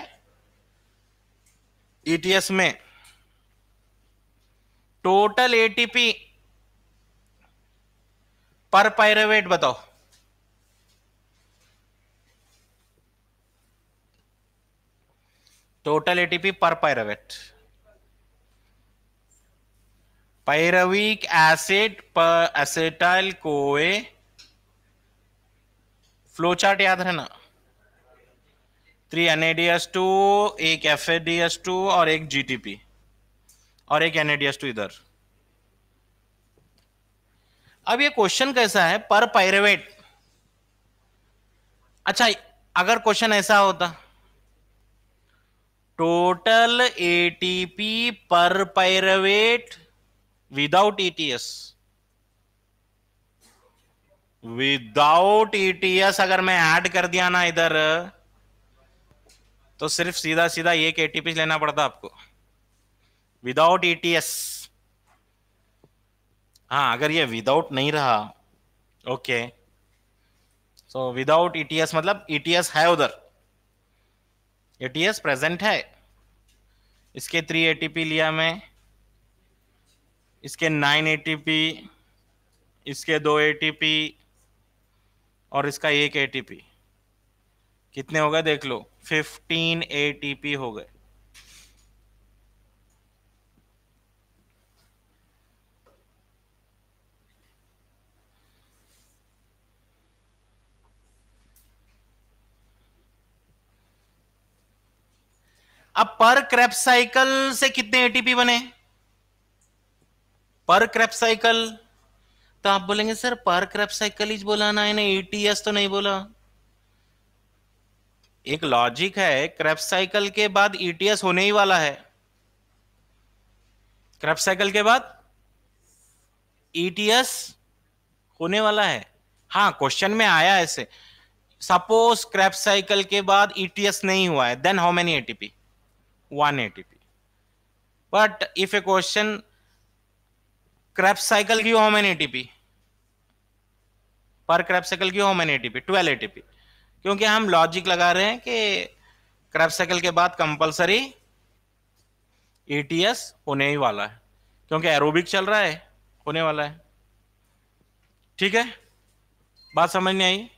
ETS में। टोटल एटीपी पर पाइरुवेट बताओ, टोटल एटीपी पर पाइरुवेट। पाइरुविक एसिड पर एसिटाइल कोए, फ्लोचार्ट याद है ना, 3 NADH2, एक FADH2 और एक GTP और एक NADH2 इधर। अब ये क्वेश्चन कैसा है, पर पाइरुवेट। अच्छा, अगर क्वेश्चन ऐसा होता, टोटल एटीपी पर pyruvate without ETS, without ETS अगर मैं ऐड कर दिया ना इधर, तो सिर्फ सीधा सीधा एक एटीपी लेना पड़ता आपको, विदाउट ETS। हाँ, अगर ये विदाउट नहीं रहा, ओके, सो विदाउट ETS मतलब ETS है उधर, ETS प्रेजेंट है। इसके 3 ATP लिया मैं, इसके 9 ATP, इसके 2 ATP, और इसका 1 एटीपी, कितने हो गए देख लो, 15 एटीपी हो गए। अब पर क्रेब्स साइकिल से कितने एटीपी बने? पर क्रेब्स साइकिल, तो आप बोलेंगे सर पर क्रेब्स साइकिल ही बोला ना, इन्हें एटीएस तो नहीं बोला। एक लॉजिक है, क्रेब्स साइकिल के बाद ईटीएस होने ही वाला है। क्रेब्स साइकिल के बाद ईटीएस होने वाला है। हाँ, क्वेश्चन में आया ऐसे, सपोज क्रेब्स साइकिल के बाद ईटीएस नहीं हुआ है, then how many ATP? 1 ATP. But if a question Krebs cycle की हाउ मेनी एटीपी, पर क्रेब्स साइकिल की हाउ मेनी एटीपी? 12 एटीपी। क्योंकि हम लॉजिक लगा रहे हैं कि क्रेब्स साइकिल के बाद कंपलसरी एटीएस होने ही वाला है, क्योंकि एरोबिक चल रहा है, होने वाला है। ठीक है, बात समझ नहीं आई?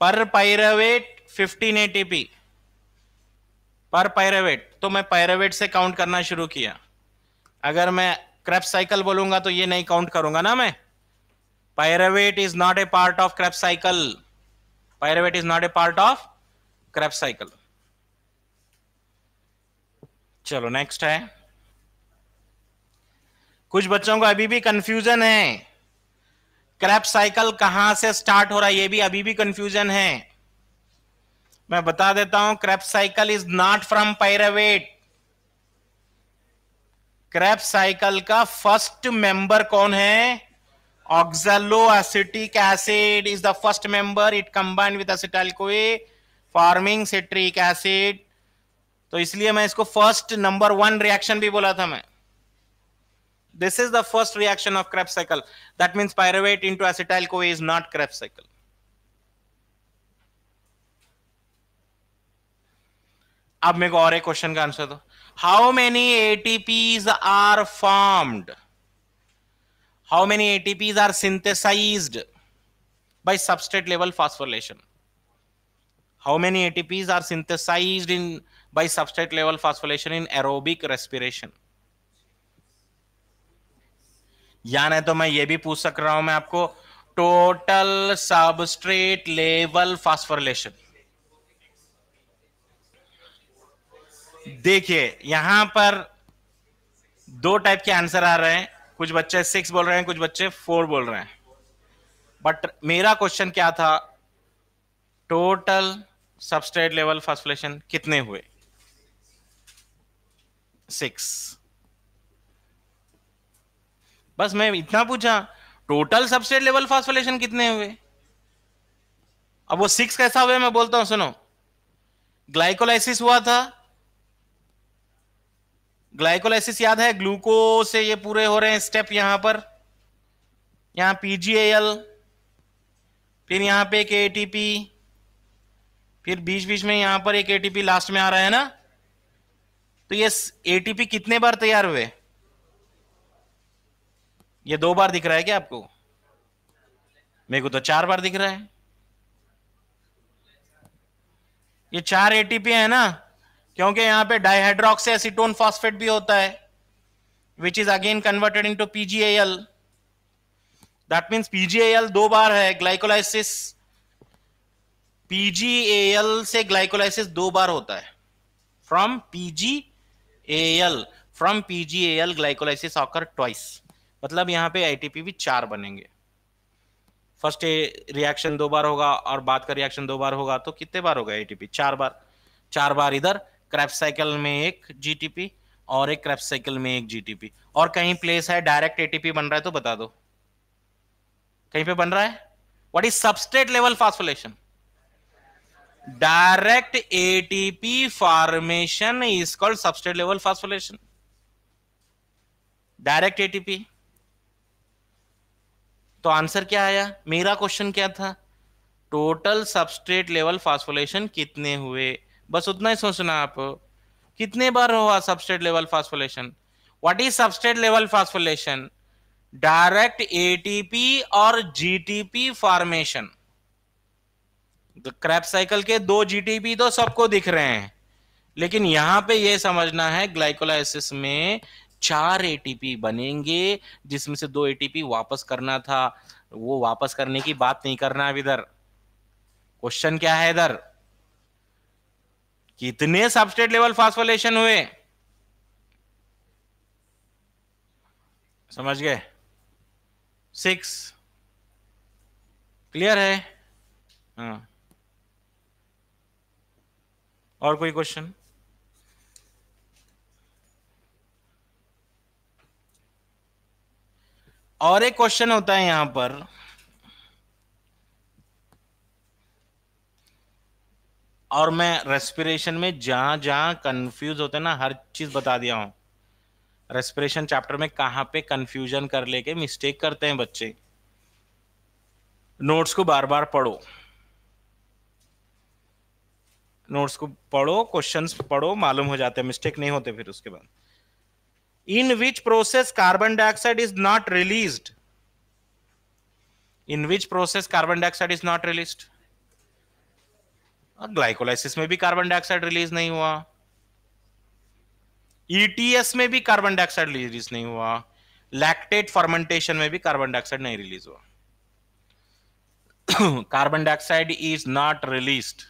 पर पाइरुवेट 15 एटीपी पर पाइरुवेट, तो मैं पाइरुवेट से काउंट करना शुरू किया। अगर मैं क्रेब्स साइकिल बोलूंगा तो ये नहीं काउंट करूंगा ना मैं। Pyruvate is not a part of Krebs cycle, pyruvate is not a part of Krebs cycle. चलो नेक्स्ट है, कुछ बच्चों को अभी भी कंफ्यूजन है, क्रेब्स साइकिल कहां से स्टार्ट हो रहा है, ये भी अभी भी कंफ्यूजन है। मैं बता देता हूं, Krebs cycle is not from pyruvate. Krebs cycle का फर्स्ट मेंबर कौन है? Oxaloacetic acid is the first member, it combined with acetyl CoA forming citric acid. तो इसलिए मैं इसको फर्स्ट नंबर 1 रिएक्शन भी बोला था मैं। This is the first reaction of Krebs cycle. That means pyruvate into acetyl-CoA is not Krebs cycle. अब मेरे को और एक क्वेश्चन का आंसर दो। How many ATPs are formed? How many ATPs are synthesized by substrate level phosphorylation? How many ATPs are synthesized by substrate level phosphorylation in aerobic respiration? या नहीं तो मैं ये भी पूछ सक रहा हूं मैं आपको, टोटल सबस्ट्रेट लेवल फास्फोरिलेशन। देखिए यहां पर 2 टाइप के आंसर आ रहे हैं, कुछ बच्चे 6 बोल रहे हैं, कुछ बच्चे 4 बोल रहे हैं। बट मेरा क्वेश्चन क्या था, टोटल सबस्ट्रेट लेवल फास्फोरिलेशन कितने हुए? 6। बस मैं इतना पूछा, टोटल सबस्ट्रेट लेवल फास्फोरिलेशन कितने हुए? अब वो 6 कैसा हुआ मैं बोलता हूं, सुनो। ग्लाइकोलाइसिस हुआ था, ग्लाइकोलाइसिस याद है, ग्लूकोज से ये पूरे हो रहे हैं स्टेप, यहां पर, यहां PGAL, फिर यहां पे एक ATP, फिर बीच बीच में यहां पर एक ATP लास्ट में आ रहा है ना। तो ये ATP कितने बार तैयार हुए? ये 2 बार दिख रहा है क्या आपको? मेरे को तो 4 बार दिख रहा है। ये 4 ATP है ना, क्योंकि यहां पे डाइहाइड्रोक्सी एसीटोन फॉस्फेट भी होता है, which is again converted into PGAL। That means PGAL 2 बार है, ग्लाइकोलाइसिस PGAL से ग्लाइकोलाइसिस 2 बार होता है। From PGAL glycolysis occur twice, मतलब यहां पे ATP भी 4 बनेंगे। फर्स्ट रिएक्शन 2 बार होगा और बाद का रिएक्शन 2 बार होगा, तो कितने बार होगा ATP? 4 बार। 4 बार इधर क्रेब्स साइकिल में एक GTP और एक क्रेब्स साइकिल में एक GTP। और कहीं प्लेस है डायरेक्ट ATP बन रहा है तो बता दो, कहीं पे बन रहा है? What is substrate level phosphorylation? Direct ATP formation is called substrate level phosphorylation, direct ATP। तो आंसर क्या आया? मेरा क्वेश्चन क्या था, टोटल सबस्ट्रेट लेवल फास्फोरिलेशन कितने हुए, बस उतना ही सोचना आप। कितने बार हुआ substrate level phosphorylation? What is substrate level phosphorylation? Direct ATP और जीटीपी फॉर्मेशन। क्रैब साइकिल के 2 जीटीपी तो सबको दिख रहे हैं, लेकिन यहां पे ये समझना है ग्लाइकोलाइसिस में 4 एटीपी बनेंगे, जिसमें से 2 एटीपी वापस करना था। वो वापस करने की बात नहीं करना है इधर। क्वेश्चन क्या है इधर? कितने सबस्ट्रेट लेवल फास्फोरिलेशन हुए? समझ गए? 6। क्लियर है? हाँ, और कोई क्वेश्चन? और एक क्वेश्चन होता है यहां पर, और मैं रेस्पिरेशन में जहां जहां कंफ्यूज होते हैं ना, हर चीज बता दिया हूं। रेस्पिरेशन चैप्टर में कहां पे कंफ्यूजन कर लेके मिस्टेक करते हैं बच्चे। नोट्स को बार बार पढ़ो, नोट्स को पढ़ो, क्वेश्चंस पढ़ो, मालूम हो जाते हैं, मिस्टेक नहीं होते फिर उसके बाद। In which process carbon dioxide is not released? In which process carbon dioxide is not released? Glycolysis में भी कार्बन डाइऑक्साइड रिलीज नहीं हुआ, ईटीएस में भी कार्बन डाइऑक्साइड रिलीज नहीं हुआ, लैक्टेट फर्मेंटेशन में भी कार्बन डाइऑक्साइड नहीं रिलीज हुआ। Carbon dioxide is not released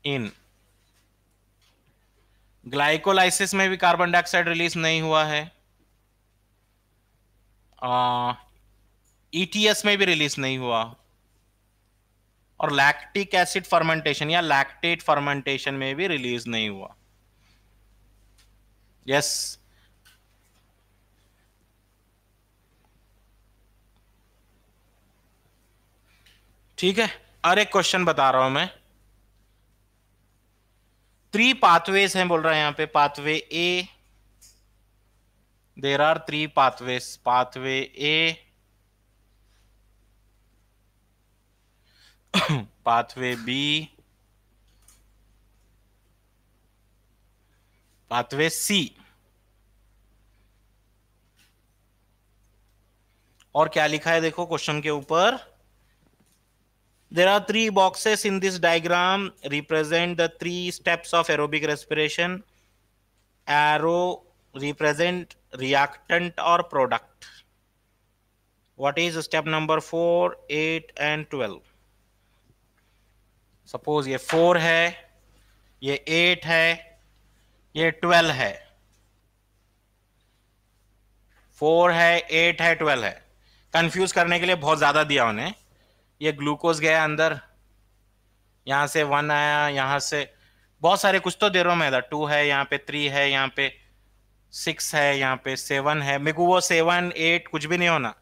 in glycolysis में भी कार्बन डाइऑक्साइड रिलीज नहीं हुआ है, ईटीएस में भी रिलीज नहीं हुआ, और लैक्टिक एसिड फर्मेंटेशन या लैक्टेट फर्मेंटेशन में भी रिलीज नहीं हुआ। यस, ठीक है। और एक क्वेश्चन बता रहा हूं मैं। 3 पाथवेज हैं बोल रहा है यहां पे। Pathway A, there are 3 pathways. Pathway A, pathway B, pathway C. और क्या लिखा है देखो क्वेश्चन के ऊपर। There are 3 boxes in this diagram represent the 3 steps of aerobic respiration. Arrow represent reactant or product. What is step number 4, 8 and 12? Suppose ये 4 है, ये 8 है, ये 12 है। 4 है, 8 है, 12 है। कंफ्यूज करने के लिए बहुत ज्यादा दिया उन्हें। ये ग्लूकोज गया अंदर, यहां से 1 आया, यहां से बहुत सारे कुछ तो दे रहा हूं मैं इधर। 2 है, यहाँ पे 3 है, यहाँ पे 6 है, यहाँ पे 7 है। मेरे को वो 7, 8 कुछ भी नहीं होना।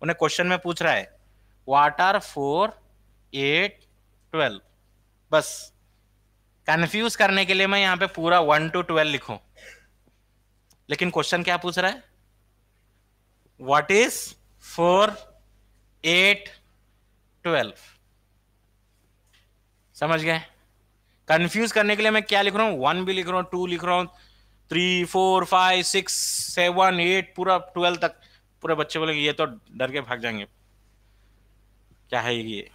उन्हें क्वेश्चन में पूछ रहा है व्हाट आर 4, 8, 12। बस कंफ्यूज करने के लिए मैं यहाँ पे पूरा 1 to 12 लिखूं, लेकिन क्वेश्चन क्या पूछ रहा है? What is 4, 8, 12? समझ गए? कंफ्यूज करने के लिए मैं क्या लिख रहा हूं? 1 भी लिख रहा हूं, 2 लिख रहा हूं, 3, 4, 5, 6, 7, 8 पूरा 12 तक। पूरे बच्चे बोलेंगे ये तो डर के भाग जाएंगे, क्या है ये।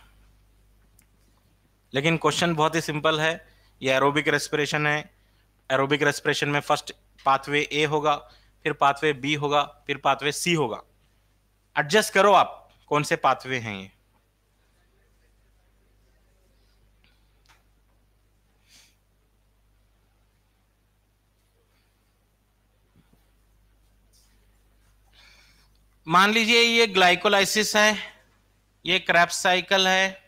लेकिन क्वेश्चन बहुत ही सिंपल है। ये एरोबिक रेस्पिरेशन है। एरोबिक रेस्पिरेशन में फर्स्ट पाथवे ए होगा, फिर पाथवे बी होगा, फिर पाथवे सी होगा। एडजस्ट करो आप कौन से पाथवे हैं ये। मान लीजिए ये ग्लाइकोलाइसिस है, ये क्रेब्स साइकिल है,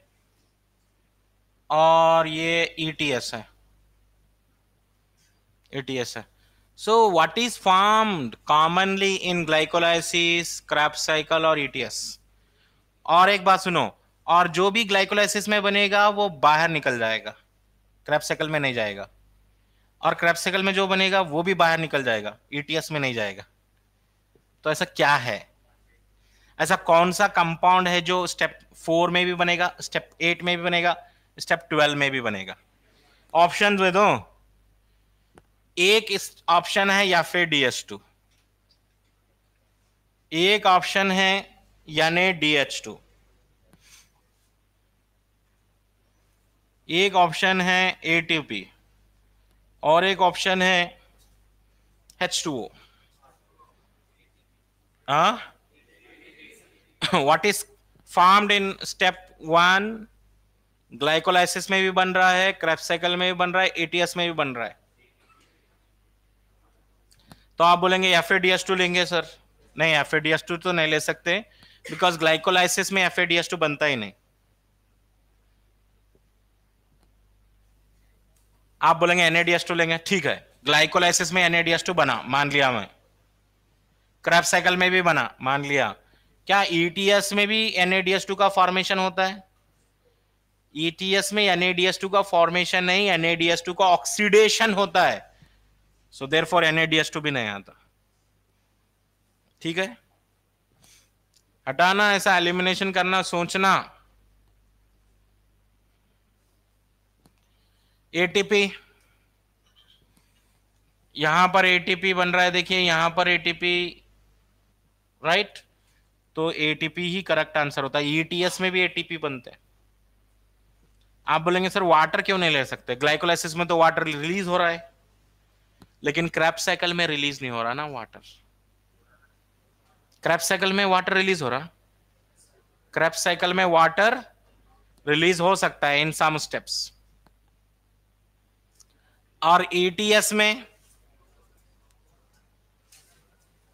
और ये ईटीएस है। ईटीएस है। So what is formed commonly in glycolysis, Krebs cycle और ईटीएस? और एक बात सुनो, और जो भी ग्लाइकोलाइसिस में बनेगा वो बाहर निकल जाएगा, क्रेब्स साइकिल में नहीं जाएगा। और क्रेब्स साइकिल में जो बनेगा वो भी बाहर निकल जाएगा, ईटीएस में नहीं जाएगा। तो ऐसा क्या है? ऐसा कौन सा कंपाउंड है जो स्टेप 4 में भी बनेगा, स्टेप 8 में भी बनेगा, स्टेप 12 में भी बनेगा? ऑप्शन दे दो। एक ऑप्शन है या फिर DS2। एक ऑप्शन है NaDH2, एक ऑप्शन है ATP, और एक ऑप्शन है H2O. What is formed in step 1? Glycolysis में भी बन रहा है, क्रेब्स साइकिल में भी बन रहा है, ATS में भी बन रहा है. तो आप बोलेंगे FADH2 लेंगे सर. नहीं, FADH2 तो नहीं ले सकते, बिकॉज ग्लाइकोलाइसिस में FADH2 बनता ही नहीं. आप बोलेंगे NADH2 लेंगे, ठीक है, ग्लाइकोलाइसिस में NADH2 बना, मान लिया मैं. क्रेब्स साइकिल में भी बना, मान लिया. क्या ETS में भी NADH2 का फॉर्मेशन होता है? ETS में NADH2 का फॉर्मेशन नहीं, NADH2 का ऑक्सीडेशन होता है. सो देयरफॉर NADH2 भी नहीं आता. ठीक है, हटाना, ऐसा एलिमिनेशन करना, सोचना. ATP, यहां पर ATP बन रहा है, देखिए यहां पर ATP, राइट. तो ATP ही करेक्ट आंसर होता है. ETS में भी ATP बनते हैं. आप बोलेंगे सर वाटर क्यों नहीं ले सकते? ग्लाइकोलाइसिस में तो वाटर रिलीज हो रहा है, लेकिन क्रेब्स साइकिल में रिलीज नहीं हो रहा ना वाटर. क्रेब्स साइकिल में वाटर रिलीज हो रहा. क्रेब्स साइकिल में वाटर रिलीज हो सकता है इन सम स्टेप्स. और ATS में,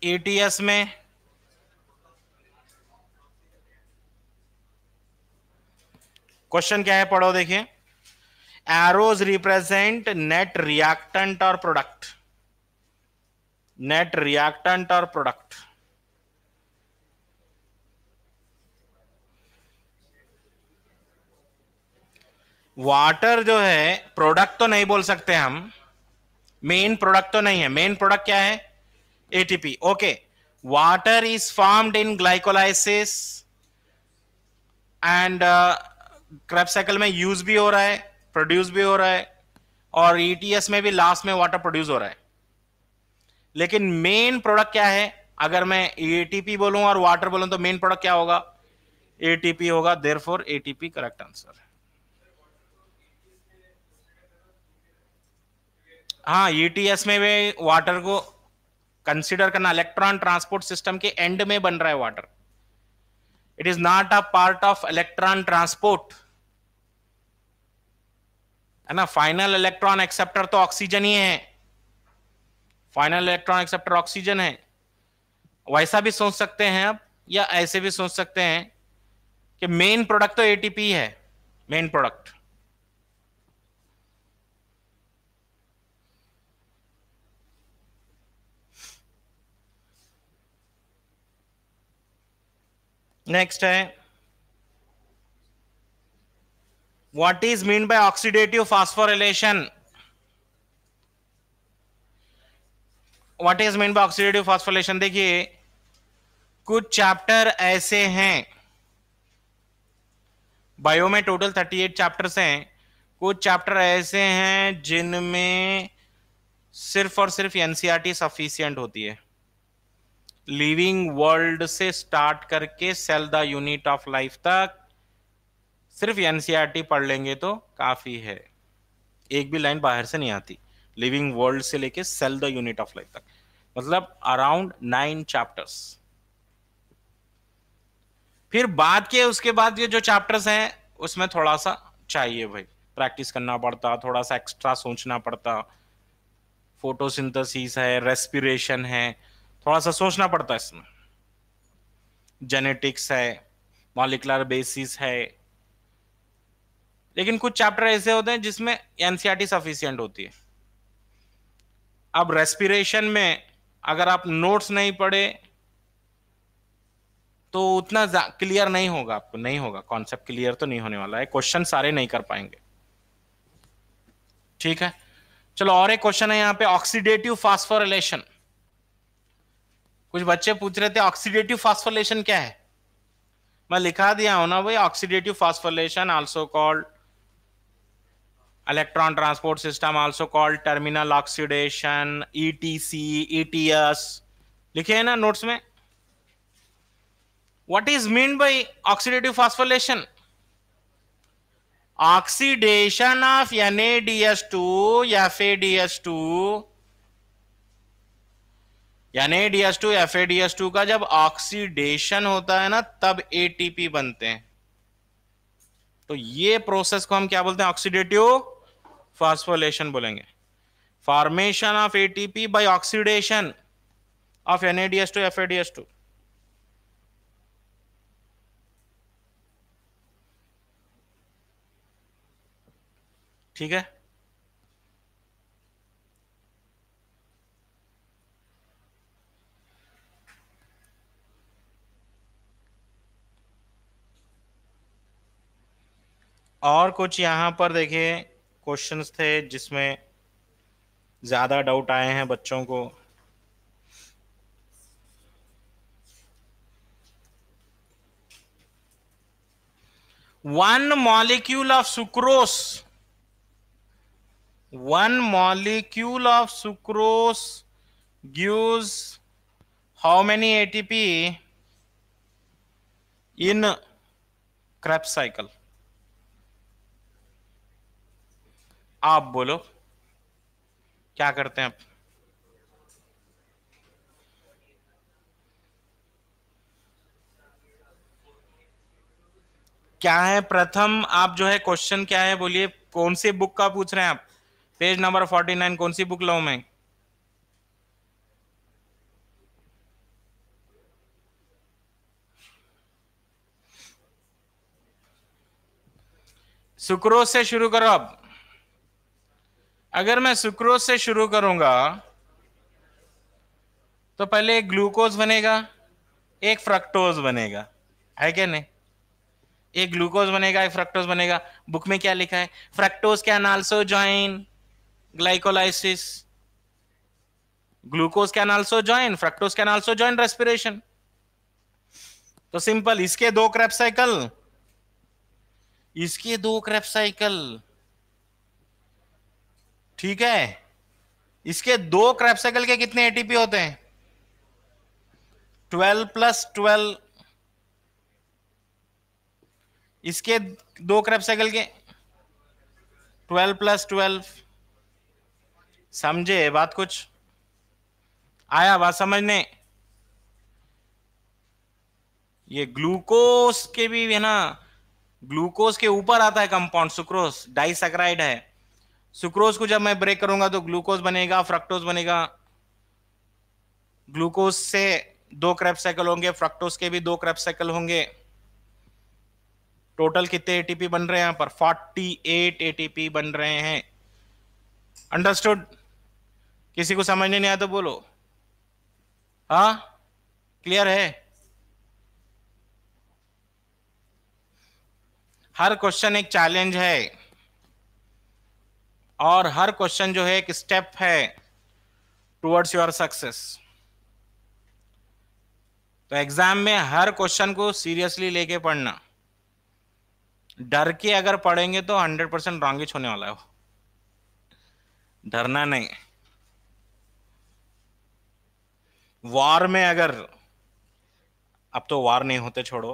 ATS में क्वेश्चन क्या है, पढ़ो देखिए. एरोज रिप्रेजेंट नेट रिएक्टेंट और प्रोडक्ट. नेट रिएक्टेंट और प्रोडक्ट. वाटर जो है प्रोडक्ट तो नहीं बोल सकते हम, मेन प्रोडक्ट तो नहीं है. मेन प्रोडक्ट क्या है? ATP. Okay, water is formed in glycolysis and Krebs cycle में यूज भी हो रहा है, प्रोड्यूस भी हो रहा है, और ETS में भी लास्ट में वाटर प्रोड्यूस हो रहा है. लेकिन मेन प्रोडक्ट क्या है? अगर मैं ATP बोलूं और वाटर बोलूं तो मेन प्रोडक्ट क्या होगा? ATP होगा. Therefore ATP correct answer. हाँ, ETS में भी वाटर को कंसीडर करना. इलेक्ट्रॉन ट्रांसपोर्ट सिस्टम के एंड में बन रहा है water. It is not a part of electron transport, है ना. फाइनल इलेक्ट्रॉन एक्सेप्टर तो ऑक्सीजन ही है. फाइनल इलेक्ट्रॉन एक्सेप्टर ऑक्सीजन है. वैसा भी सोच सकते हैं आप, या ऐसे भी सोच सकते हैं कि मेन प्रोडक्ट तो ATP है. Main product. नेक्स्ट है, what is mean by oxidative phosphorylation? What is mean by oxidative phosphorylation? देखिए, कुछ चैप्टर ऐसे हैं, बायो में टोटल 38 चैप्टर्स हैं. कुछ चैप्टर ऐसे हैं जिनमें सिर्फ और सिर्फ NCERT सफिशिएंट होती है. लिविंग वर्ल्ड से स्टार्ट करके cell the unit of life तक सिर्फ NCERT पढ़ लेंगे तो काफी है. एक भी लाइन बाहर से नहीं आती. लिविंग वर्ल्ड से लेके cell the unit of life तक, मतलब अराउंड 9 चैप्टर्स. फिर बाद के, उसके बाद ये जो चैप्टर्स हैं उसमें थोड़ा सा चाहिए भाई, प्रैक्टिस करना पड़ता, थोड़ा सा एक्स्ट्रा सोचना पड़ता. फोटोसिंथेसिस है, रेस्पिरेशन है, थोड़ा सा सोचना पड़ता है इसमें. जेनेटिक्स है, मॉलिक्यूलर बेसिस है. लेकिन कुछ चैप्टर ऐसे होते हैं जिसमें NCERT सफिशिएंट होती है. अब रेस्पिरेशन में अगर आप नोट्स नहीं पढ़े तो उतना क्लियर नहीं होगा आपको, नहीं होगा, कॉन्सेप्ट क्लियर तो नहीं होने वाला है, क्वेश्चन सारे नहीं कर पाएंगे. ठीक है, चलो और एक क्वेश्चन है यहाँ पे, ऑक्सीडेटिव फास्फोरिलेशन. कुछ बच्चे पूछ रहे थे ऑक्सीडेटिव फास्फोरिलेशन क्या है. मैं लिखा दिया हूं ना भाई, oxidative phosphorylation also called electron transport system, also called terminal oxidation, ETC, ETS लिखे हैं ना नोट्स में. What is meant by oxidative phosphorylation? Oxidation of NADH2 FADH2 NADH2 FADH2 का जब ऑक्सीडेशन होता है ना तब एटीपी बनते हैं। तो ये प्रोसेस को हम क्या बोलते हैं? ऑक्सीडेटिव फास्फोरिलेशन बोलेंगे। Formation of ATP by oxidation of NADH2 FADH2। ठीक है। और कुछ यहां पर देखिए क्वेश्चंस थे जिसमें ज्यादा डाउट आए हैं बच्चों को। One molecule of sucrose, one molecule of sucrose gives how many ATP in Krebs cycle? आप बोलो क्या करते हैं आप? क्या है प्रथम, आप जो है क्वेश्चन क्या है बोलिए, कौन सी बुक का पूछ रहे हैं आप? पेज नंबर 49 कौन सी बुक लाऊं मैं? सुक्रोज से शुरू करो। अब अगर मैं सुक्रोज से शुरू करूंगा तो पहले एक ग्लूकोज बनेगा, एक फ्रक्टोज बनेगा, है क्या नहीं? एक ग्लूकोज बनेगा, एक फ्रक्टोज बनेगा। बुक में क्या लिखा है? Fructose can also join glycolysis, glucose can also join, fructose can also join respiration. तो सिंपल, इसके दो क्रेब्स साइकिल, इसके दो क्रेब्स साइकिल, ठीक है। इसके दो क्रेब्स साइकिल के कितने एटीपी होते हैं? 12 प्लस 12। इसके दो क्रेब्स साइकिल के 12 प्लस 12। समझे बात? कुछ आया बात समझने? ये ग्लूकोज के भी है ना, ग्लूकोज के ऊपर आता है कंपाउंड सुक्रोज, डाइसैकराइड है। सुक्रोज को जब मैं ब्रेक करूंगा तो ग्लूकोज बनेगा, फ्रक्टोज बनेगा। ग्लूकोज से दो क्रेब्स साइकिल होंगे, फ्रक्टोज के भी दो क्रेब्स साइकिल होंगे। टोटल कितने एटीपी बन रहे हैं यहां पर? 48 एटीपी बन रहे हैं। अंडरस्टूड? किसी को समझने नहीं आया तो बोलो। हाँ, क्लियर है? हर क्वेश्चन एक चैलेंज है और हर क्वेश्चन जो है एक स्टेप है टुवर्ड्स योर सक्सेस। तो एग्जाम में हर क्वेश्चन को सीरियसली लेके पढ़ना। डर के अगर पढ़ेंगे तो 100% रॉन्ग ही होने वाला है। डरना नहीं। वार में अगर, अब तो वार नहीं होते छोड़ो,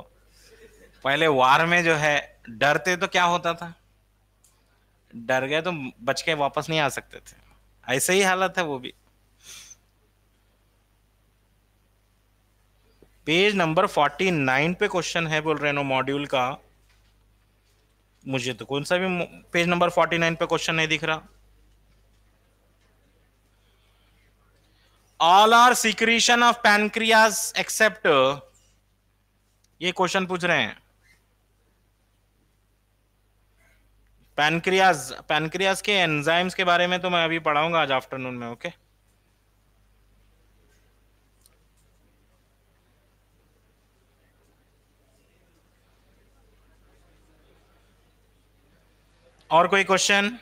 पहले वार में जो है डरते तो क्या होता था? डर गए तो बच के वापस नहीं आ सकते थे। ऐसे ही हालत है वो भी। पेज नंबर 49 पे क्वेश्चन है बोल रहे नो मॉड्यूल का। मुझे तो कौन सा भी पेज नंबर 49 पे क्वेश्चन नहीं दिख रहा। All are secretion of pancreas except, ये क्वेश्चन पूछ रहे हैं। पैनक्रियाज, पैनक्रियाज के एंजाइम्स के बारे में तो मैं अभी पढ़ाऊंगा आज आफ्टरनून में। ओके, और कोई क्वेश्चन?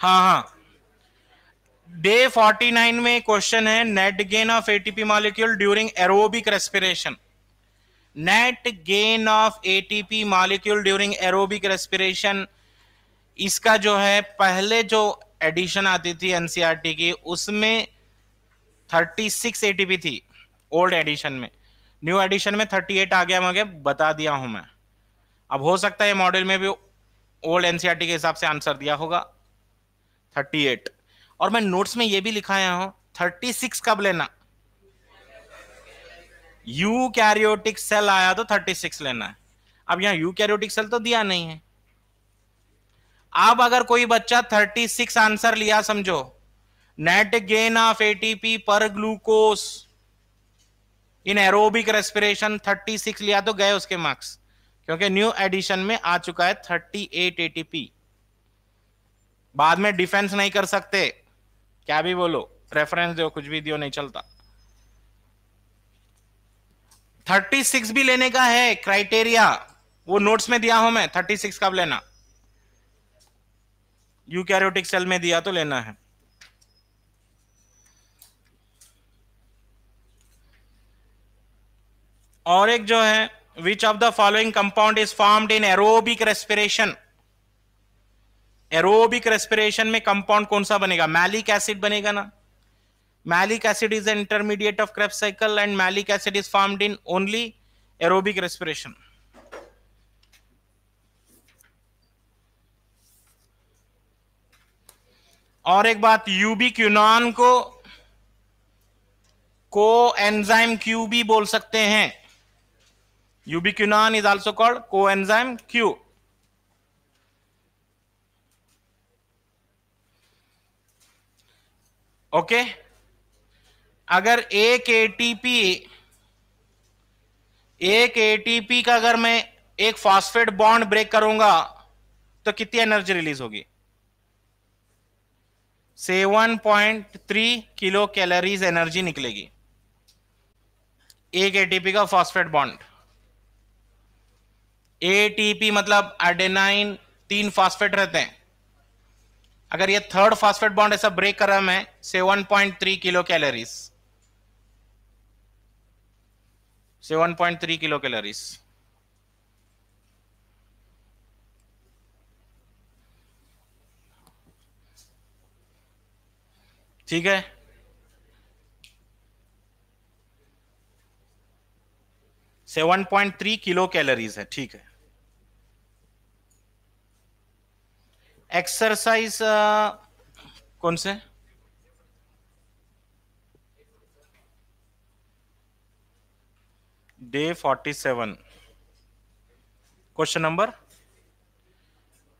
हाँ हाँ, डे 49 में क्वेश्चन है net gain of ATP molecule during aerobic respiration. Net gain of ATP molecule during aerobic respiration, इसका जो है पहले जो एडिशन आती थी एनसीईआरटी की उसमें 36 एटीपी थी ओल्ड एडिशन में। न्यू एडिशन में 38 आ गया, मगर बता दिया हूं मैं। अब हो सकता है मॉडल में भी ओल्ड एनसीईआरटी के हिसाब से आंसर दिया होगा 38। और मैं नोट्स में ये भी लिखाया हूं 36 कब लेना, यूकैरियोटिक सेल आया तो 36 लेना है। अब यहां यूकैरियोटिक सेल तो दिया नहीं है। अब अगर कोई बच्चा 36 आंसर लिया, समझो net gain of ATP per glucose in aerobic respiration 36 लिया तो गए उसके मार्क्स, क्योंकि न्यू एडिशन में आ चुका है 38 एटीपी। बाद में डिफेंस नहीं कर सकते, क्या भी बोलो, रेफरेंस दो, कुछ भी दियो, नहीं चलता। 36 भी लेने का है क्राइटेरिया, वो नोट्स में दिया हूं मैं। 36 कब लेना, यूकैरियोटिक सेल में दिया तो लेना है। और एक जो है which of the following compound is formed in aerobic respiration. Aerobic respiration में कंपाउंड कौन सा बनेगा, मैलिक एसिड बनेगा ना। Malic acid is an intermediate of Krebs cycle and malic acid is formed in only aerobic respiration. और एक बात, यूबिक्विनोन को एंजाइम क्यू भी बोल सकते हैं। यूबिक्विनोन is also called coenzyme Q. Okay, अगर एक एटीपी का अगर मैं एक फॉस्फेट बॉन्ड ब्रेक करूंगा तो कितनी एनर्जी रिलीज होगी, 7.3 किलो कैलोरीज एनर्जी निकलेगी एक एटीपी का फॉस्फेट बॉन्ड। एटीपी मतलब एडेनाइन, 3 फॉस्फेट रहते हैं। अगर ये थर्ड फॉस्फेट बॉन्ड ऐसा ब्रेक कर रहा मैं, 7.3 किलो कैलोरीज, 7.3 किलो कैलोरीज। ठीक है, से 1.3 किलो कैलोरीज है। ठीक है, एक्सरसाइज कौन से, day 47 question number,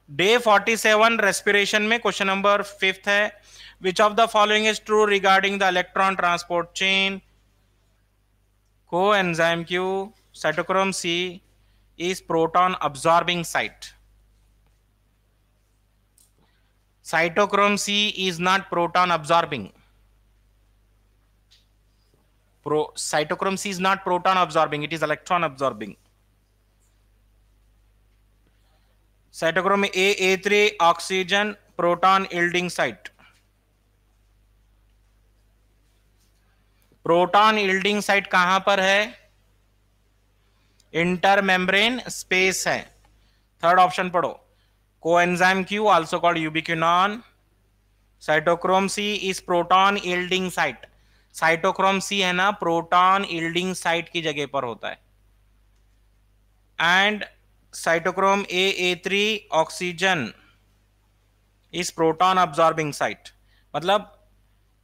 day 47 respiration में क्वेश्चन नंबर 5 है। Which of the following is true regarding the electron transport chain. Coenzyme Q, cytochrome C is proton absorbing site. Cytochrome C is not proton absorbing. Cytochrome C is not proton absorbing, it is electron absorbing. Cytochrome A3 oxygen proton yielding site. Proton yielding site कहां पर है, intermembrane space है। Third option पढ़ो, coenzyme Q also called ubiquinone. Cytochrome C is proton yielding site. Cytochrome C है ना, proton yielding site की जगह पर होता है। And cytochrome A3 oxygen is proton absorbing site. मतलब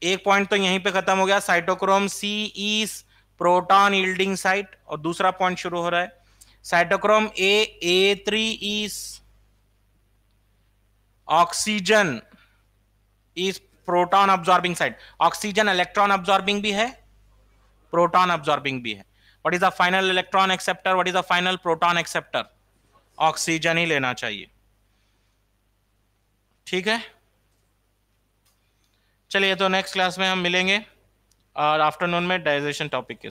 एक पॉइंट तो यहीं पे खत्म हो गया, cytochrome C is proton yielding site, और दूसरा पॉइंट शुरू हो रहा है, cytochrome A3 is oxygen is proton absorbing site. Oxygen electron absorbing भी है, प्रोटॉन अब्सॉर्बिंग भी है। What is the final electron acceptor, what is the final proton acceptor, oxygen ही लेना चाहिए। ठीक है, चलिए तो नेक्स्ट क्लास में हम मिलेंगे और आफ्टरनून में डाइजेशन टॉपिक के